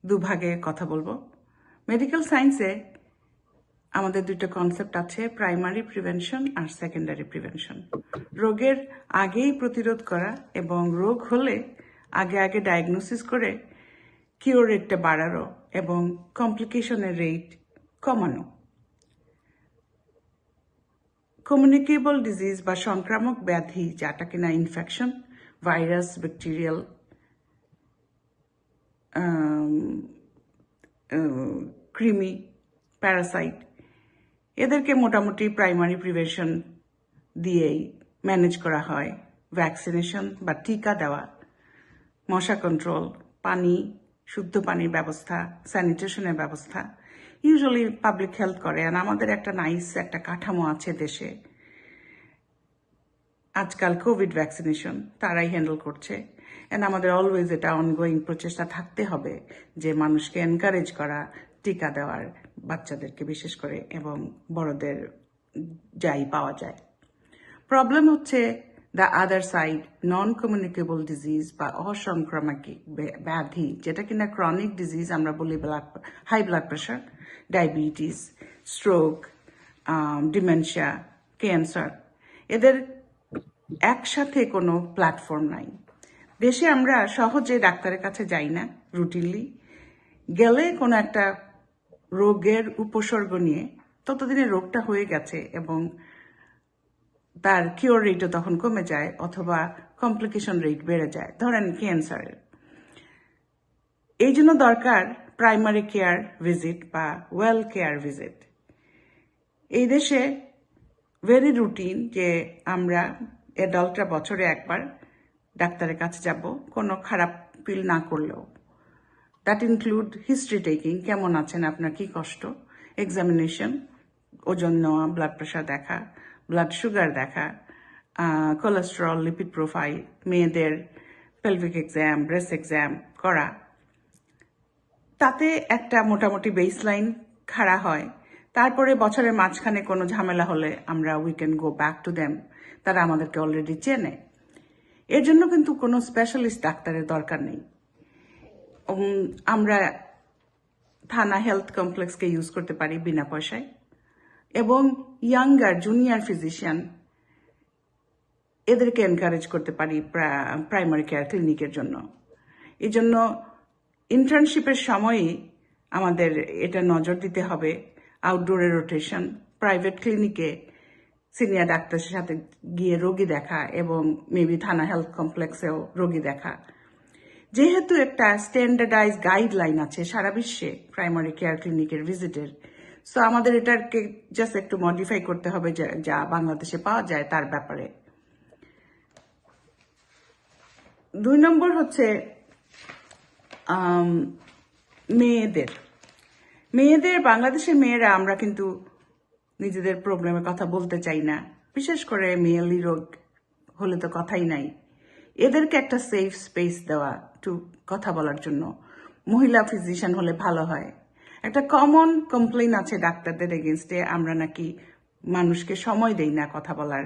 দুভাগে কথা বলবো। মেডিকেল সায়েন্সে আমাদের দুটো কনসেপ্ট আছে, প্রাইমারি প্রিভেনশন আর সেকেন্ডারি প্রিভেনশন। রোগের আগেই প্রতিরোধ করা এবং রোগ হলে আগে ডায়াগনোসিস করে কিওর রেটটা বাড়ানো এবং কমপ্লিকেশনের রেট কমানো। কমিউনিকেবল ডিজিজ বা সংক্রামক ব্যাধি, যাটা কিনা ইনফেকশন, ভাইরাস, ব্যাকটেরিয়াল, কৃমি, প্যারাসাইট, এদেরকে মোটামুটি প্রাইমারি প্রিভেনশন দিয়েই ম্যানেজ করা হয়। ভ্যাকসিনেশন বা টিকা দেওয়া, মশা কন্ট্রোল, পানি, শুদ্ধ পানির ব্যবস্থা, স্যানিটেশনের ব্যবস্থা ইউজুয়ালি পাবলিক হেলথ করে। আর আমাদের একটা নাইস একটা কাঠামো আছে দেশে। আজকাল কোভিড ভ্যাকসিনেশন তারাই হ্যান্ডেল করছে। এন্ড আমাদের অলওয়েজ এটা অনগোয়িং প্রচেষ্টা থাকতে হবে যে মানুষকে এনকারেজ করা, টিকা দেওয়ার, বাচ্চাদেরকে বিশেষ করে, এবং বড়দের যাই পাওয়া যায়। প্রবলেম হচ্ছে the other side, non communicable disease বা অসংক্রামক ব্যাধি, যেটা কিনা ক্রনিক ডিজিজ আমরা বলি, high blood pressure, diabetes, stroke, dementia, cancer, এদের একসাথে কোনো প্ল্যাটফর্ম নাই। দেশে আমরা সহজে ডাক্তারের কাছে যাই না রুটিনলি। গেলে কোনো একটা রোগের উপসর্গ নিয়ে ততদিনে রোগটা হয়ে গেছে এবং তার কিওর রেটও তখন কমে যায় অথবা কমপ্লিকেশন রেট বেড়ে যায়, ধরেন ক্যান্সারের। এই জন্য দরকার প্রাইমারি কেয়ার ভিজিট বা ওয়েল কেয়ার ভিজিট। এই দেশে ভেরি রুটিন যে আমরা অ্যাডাল্টরা বছরে একবার ডাক্তারের কাছে যাব, কোনো খারাপ ফিল না করলেও। দ্যাট ইনক্লুড হিস্ট্রি টেকিং, কেমন আছেন, আপনার কি কষ্ট, এক্সামিনেশন, ওজন নেওয়া, ব্লাড প্রেশার দেখা, ব্লাড সুগার দেখা, কোলেস্টেরল, লিপিড প্রোফাইল, মেয়েদের পেলভিক এক্সাম, ব্রেস্ট এক্সাম করা। তাতে একটা মোটামুটি বেসলাইন খাড়া হয়। তারপরে বছরের মাঝখানে কোনো ঝামেলা হলে আমরা we can go back to them, তারা আমাদেরকে অলরেডি চেনে। এর জন্য কিন্তু কোনো স্পেশালিস্ট ডাক্তারের দরকার নেই। আমরা থানা হেলথ কমপ্লেক্সকে ইউজ করতে পারি বিনা পয়সায়, এবং ইয়াঙ্গার জুনিয়র ফিজিশিয়ান এদেরকে এনকারেজ করতে পারি প্রাইমারি কেয়ার ক্লিনিকের জন্য। এই জন্য ইন্টার্নশিপের সময়ই আমাদের এটা নজর দিতে হবে, আউটডোরে রোটেশন, প্রাইভেট ক্লিনিকে সিনিয়র ডাক্তারের সাথে গিয়ে রোগী দেখা এবং মেবি থানা হেলথ কমপ্লেক্সেও রোগী দেখা। যেহেতু একটা স্ট্যান্ডার্ডাইজ গাইডলাইন আছে সারা বিশ্বে প্রাইমারি কেয়ার ক্লিনিকের ভিজিটের, সো আমাদের এটাকে জাস্ট একটু মডিফাই করতে হবে যা বাংলাদেশে পাওয়া যায় তার ব্যাপারে। 2 নম্বর হচ্ছে মেয়েদের বাংলাদেশের মেয়েরা আমরা কিন্তু নিজেদের প্রবলেমের কথা বলতে চাই না, বিশেষ করে মেয়েলি রোগ হলে তো কথাই নাই। এদেরকে একটা সেফ স্পেস দেওয়া টু কথা বলার জন্য, মহিলা ফিজিশিয়ান হলে ভালো হয়। একটা কমন কমপ্লেইন আছে ডাক্তারদের এগেনস্টে, আমরা নাকি মানুষকে সময় দেই না কথা বলার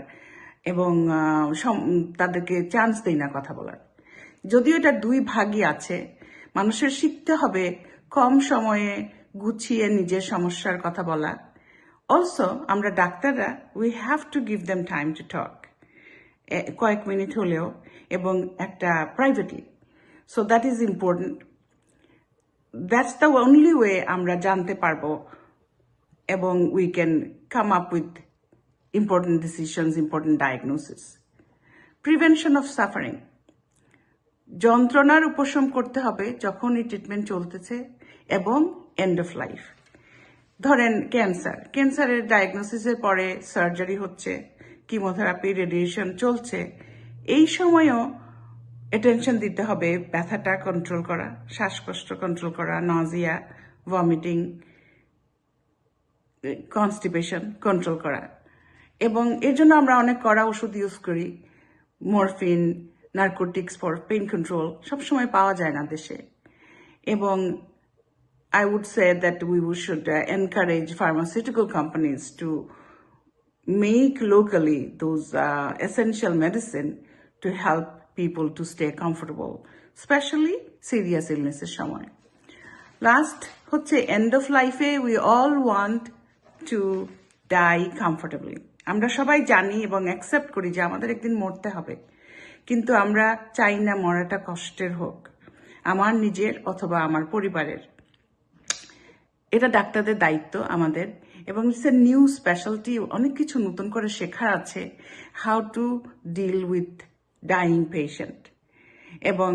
এবং তাদেরকে চান্স দেই না কথা বলার। যদিও এটা 2 ভাগই আছে, মানুষের শিখতে হবে কম সময়ে গুছিয়ে নিজের সমস্যার কথা বলা। অলসো আমরা ডাক্তাররা we have to give them time to talk, কয়েক মিনিট হলেও, এবং একটা privately. So that is important. That's the only way আমরা জানতে পারবো এবং we can come up with important decisions, important diagnosis. Prevention of suffering, যন্ত্রণার উপশম করতে হবে যখনই ট্রিটমেন্ট চলতেছে, এবং এন্ড অফ লাইফ। ধরেন ক্যান্সারের ডায়াগনোসিসের পরে সার্জারি হচ্ছে, কিমোথেরাপি, রেডিয়েশন চলছে, এই সময়ও অ্যাটেনশন দিতে হবে ব্যথাটা কন্ট্রোল করা, শ্বাসকষ্ট কন্ট্রোল করা, নজিয়া, ভমিটিং, কনস্টিপেশন কন্ট্রোল করা। এবং এর জন্য আমরা অনেক কড়া ওষুধ ইউজ করি, morphine, narcotics for pain control, সবসময় পাওয়া যায় না দেশে। এবং I would say that we should encourage pharmaceutical companies to make locally those essential medicine to help people to stay comfortable, especially serious illnesses সময়। Last হচ্ছে end of life A we all want to die comfortably. আমরা সবাই জানি এবং accept করি যে আমাদের একদিন মরতে হবে, কিন্তু আমরা চাই না মরাটা কষ্টের হোক, আমার নিজের অথবা আমার পরিবারের। এটা ডাক্তারদের দায়িত্ব আমাদের, এবং ইটস এ নিউ স্পেশালিটি, অনেক কিছু নতুন করে শেখার আছে, how to deal with dying patient, এবং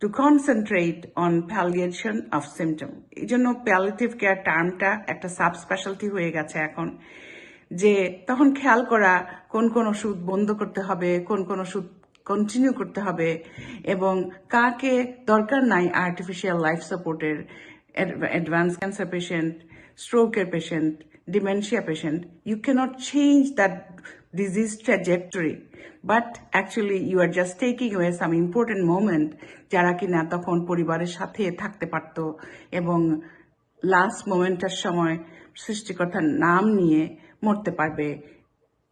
to concentrate on palliation of symptom. এই জন্য প্যালিয়েটিভ কেয়ার টার্মটা একটা সাব স্পেশালিটি হয়ে গেছে এখন, যে তখন খেয়াল করা কোন কোন ওষুধ বন্ধ করতে হবে, কোন কোন ওষুধ কন্টিনিউ করতে হবে, এবং কাকে দরকার নাই আর্টিফিশিয়াল লাইফ সাপোর্টের, advanced cancer patient, stroke patient, dementia patient. You cannot change that disease trajectory, but actually you are just taking away some important moment যারা কিনা তখন পরিবারের সাথে থাকতে পারত এবং লাস্ট মোমেন্টের সময় সৃষ্টিকর্তার নাম নিয়ে মরতে পারবে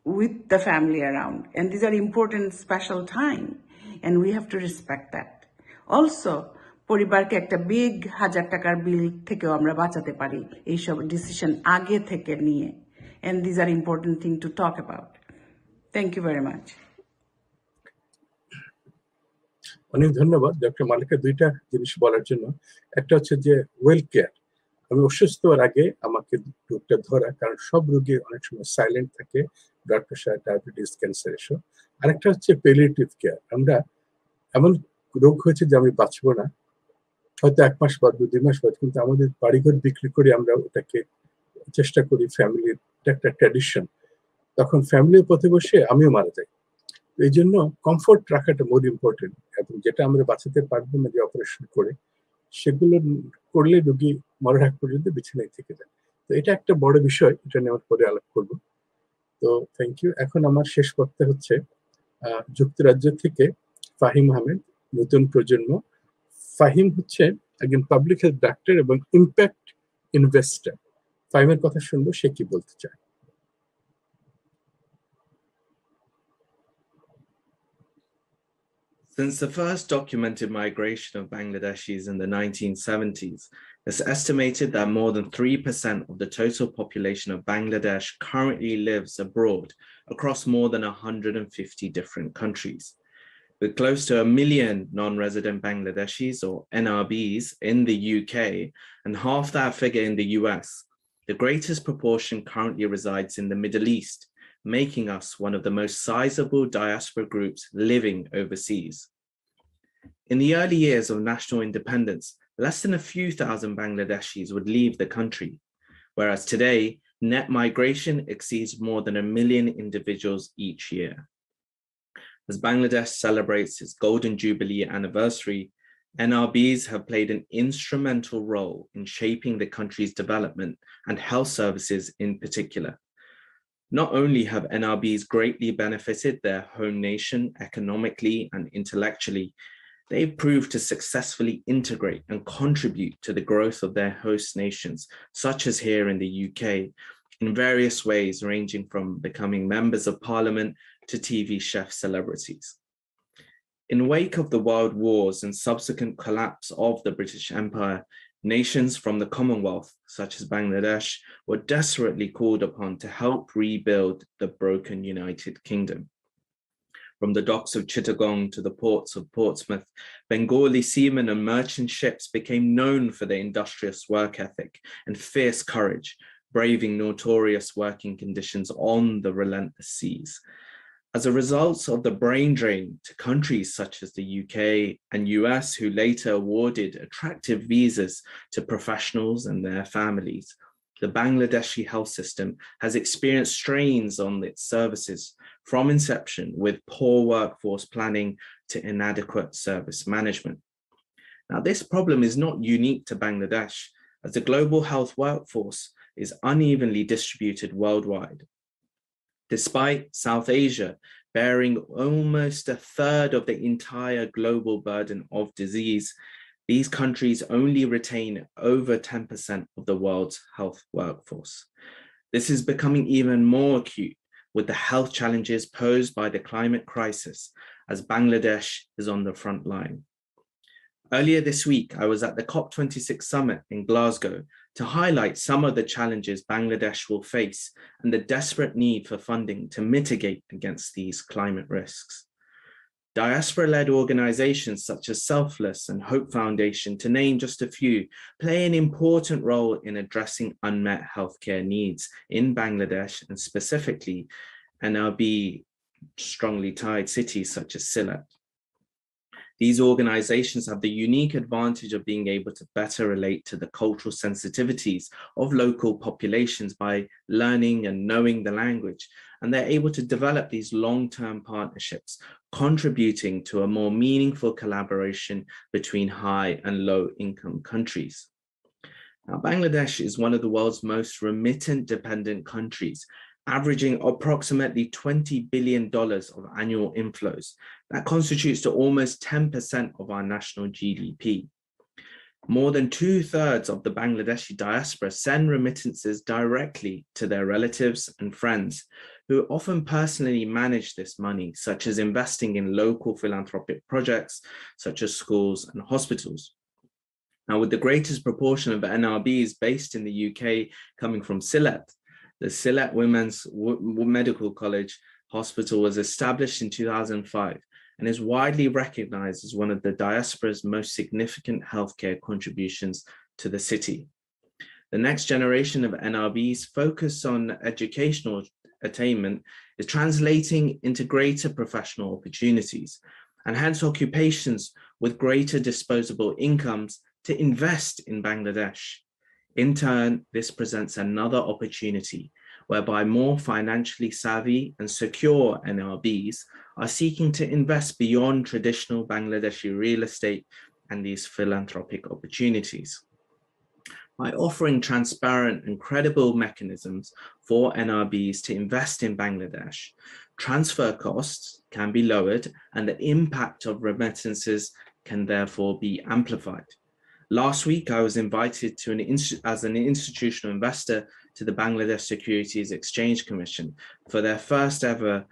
with the family around. And these are important special time, and we have to respect that. Also, পরিবারকে একটা বিগ 1000 টাকার বিল থেকেও আমরা বাঁচাতে পারি এইসব ডিসিশন আগে থেকে নিয়ে। And these are important things to talk about. Thank you very much. অনেক ধন্যবাদ ডক্টর মালিকা 2টা জিনিস বলার জন্য। একটা হচ্ছে যে ওয়েল কেয়ার, আমি অসুস্থ হওয়ার আগে আমাকে রোগটা ধরা, কারণ সব রোগী অনেক সময় সাইলেন্ট থাকে, ব্লাড প্রেশার, ডায়াবেটিস, ক্যান্সার এসব। আরেকটা হচ্ছে প্যালিয়েটিভ কেয়ার। আমরা এমন রোগ হয়েছে যে আমি বাঁচবো না, হয়তো 1 মাস বাঁচবো, 2 মাস বাঁচবো, কিন্তু আমাদের বাড়িঘর বিক্রি করে আমরা ওটাকে চেষ্টা করি, ফ্যামিলির একটা ট্র্যাডিশন, তখন ফ্যামিলির পথে বসে আমিও মারা যাই। এই জন্য কমফোর্ট রাখাটা মোর ইম্পর্টেন্ট, এবং যেটা আমরা বাঁচাতে পারবো না যে অপারেশন করে, সেগুলো করলে রোগী মরার আগ পর্যন্ত বিছানায় থেকে যায়। তো এটা একটা বড় বিষয়, এটা নিয়ে আমার পরে আলাপ করবো। তো থ্যাংক ইউ। এখন আমার শেষ করতে হচ্ছে যুক্তরাজ্য থেকে ফাহিম আহমেদ, নতুন প্রজন্ম। ফাহিম হচ্ছে একজন পাবলিক হেলথ ডাক্তার এবং ইম্প্যাক্ট ইনভেস্টর। ফাহিমের কথা শুনবো, সে কি বলতে চায়। Since the first documented migration of Bangladeshis in the 1970s, it's estimated that more than 3% of the total population of Bangladesh currently lives abroad across more than 150 different countries. With close to 1 million non-resident Bangladeshis, or NRBs, in the UK, and half that figure in the US, the greatest proportion currently resides in the Middle East, making us one of the most sizable diaspora groups living overseas. In the early years of national independence, less than a few thousand Bangladeshis would leave the country, whereas today, net migration exceeds more than 1 million individuals each year. As Bangladesh celebrates its Golden Jubilee anniversary, NRBs have played an instrumental role in shaping the country's development and health services in particular. Not only have NRBs greatly benefited their home nation economically and intellectually, they've proved to successfully integrate and contribute to the growth of their host nations, such as here in the UK, in various ways, ranging from becoming members of parliament to TV chef celebrities. In wake of the world wars and subsequent collapse of the British Empire, nations from the Commonwealth, such as Bangladesh, were desperately called upon to help rebuild the broken United Kingdom. From the docks of Chittagong to the ports of Portsmouth, Bengali seamen and merchant ships became known for their industrious work ethic and fierce courage, braving notorious working conditions on the relentless seas. As a result of the brain drain to countries such as the UK and US, who later awarded attractive visas to professionals and their families, the Bangladeshi health system has experienced strains on its services from inception, with poor workforce planning to inadequate service management. Now, this problem is not unique to Bangladesh, as the global health workforce is unevenly distributed worldwide. Despite South Asia bearing almost a third of the entire global burden of disease, these countries only retain over 10% of the world's health workforce. This is becoming even more acute with the health challenges posed by the climate crisis, as Bangladesh is on the front line. Earlier this week, I was at the COP26 summit in Glasgow to highlight some of the challenges Bangladesh will face and the desperate need for funding to mitigate against these climate risks. Diaspora-led organizations such as Selfless and Hope Foundation, to name just a few, play an important role in addressing unmet healthcare needs in Bangladesh, and specifically NRB strongly tied cities such as Sylhet. These organizations have the unique advantage of being able to better relate to the cultural sensitivities of local populations by learning and knowing the language, and they're able to develop these long-term partnerships, contributing to a more meaningful collaboration between high and low-income countries. Now, Bangladesh is one of the world's most remittance-dependent countries, averaging approximately $20 billion of annual inflows. That constitutes to almost 10% of our national GDP. More than 2/3 of the Bangladeshi diaspora send remittances directly to their relatives and friends, who often personally manage this money, such as investing in local philanthropic projects, such as schools and hospitals. Now, with the greatest proportion of NRBs based in the UK coming from Sylhet, the Sylhet Women's Medical College Hospital was established in 2005 and is widely recognized as one of the diaspora's most significant healthcare contributions to the city. The next generation of NRB's focus on educational attainment is translating into greater professional opportunities and hence occupations with greater disposable incomes to invest in Bangladesh. In turn, this presents another opportunity whereby more financially savvy and secure NRBs are seeking to invest beyond traditional Bangladeshi real estate and these philanthropic opportunities. By offering transparent and credible mechanisms for NRBs to invest in Bangladesh, transfer costs can be lowered and the impact of remittances can therefore be amplified. Last week, I was invited to as an institutional investor to the Bangladesh Securities Exchange Commission for their first ever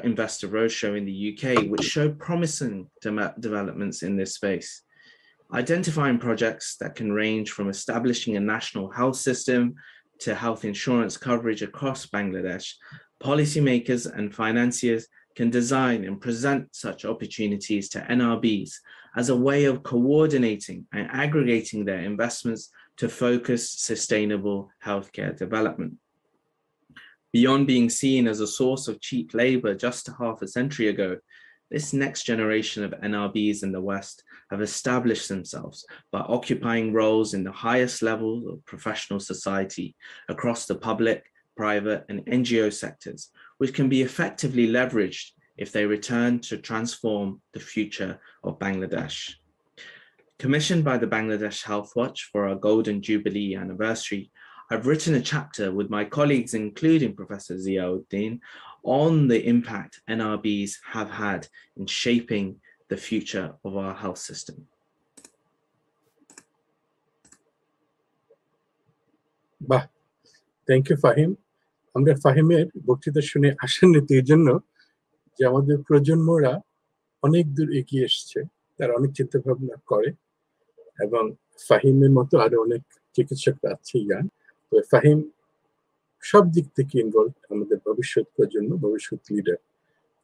investor roadshow in the UK, which showed promising developments in this space. Identifying projects that can range from establishing a national health system to health insurance coverage across Bangladesh, policymakers and financiers can design and present such opportunities to NRBs as a way of coordinating and aggregating their investments to focus sustainable healthcare development. Beyond being seen as a source of cheap labor just half a century ago, this next generation of NRBs in the West have established themselves by occupying roles in the highest levels of professional society across the public, private, and NGO sectors, which can be effectively leveraged if they return to transform the future of Bangladesh. Commissioned by the Bangladesh Health Watch for our Golden Jubilee anniversary, I've written a chapter with my colleagues, including Professor Ziauddin, on the impact NRBs have had in shaping the future of our health system. বাহ, thank you Fahim. আমরা ফাহিমের বক্তৃতা শুনে আশান্বিত এই জন্য যে আমাদের প্রজন্মরা অনেক দূর এগিয়ে এসছে, তারা অনেক চিন্তা ভাবনা করে এবং ফাহিমের মতো আরো অনেক চিকিৎসকরা আছে ইয়ান। তবে ফাহিম সব দিক থেকে ইনভলভ, আমাদের ভবিষ্যৎ প্রজন্ম, ভবিষ্যৎ লিডার।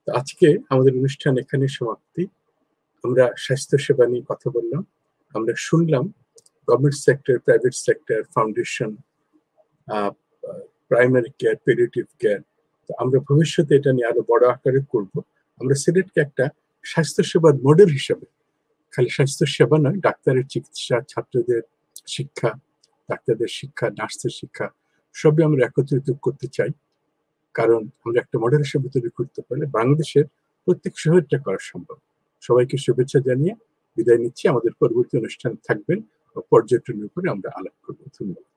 তো আজকে আমাদের অনুষ্ঠান এখানে সমাপ্তি। আমরা স্বাস্থ্য সেবা নিয়ে কথা বললাম, আমরা শুনলাম government sector, private sector, foundation, primary care, palliative care. তো আমরা ভবিষ্যতে এটা নিয়ে আরো বড় আকারে করব। আমরা সিলেটকে একটা স্বাস্থ্য সেবার মডেল হিসেবে, খালি স্বাস্থ্য সেবা নয়, ডাক্তারের চিকিৎসা, ছাত্রদের শিক্ষা, ডাক্তারদের শিক্ষা, নার্সের শিক্ষা সবই আমরা একত্রিত করতে চাই। কারণ আমরা একটা মডেল হিসেবে তৈরি করতে পারলে বাংলাদেশের প্রত্যেক শহরটা করা সম্ভব। সবাইকে শুভেচ্ছা জানিয়ে বিদায় নিচ্ছি। আমাদের পরবর্তী অনুষ্ঠান থাকবেন ও পর্যটনের উপরে আমরা আলাপ করবো। ধন্যবাদ।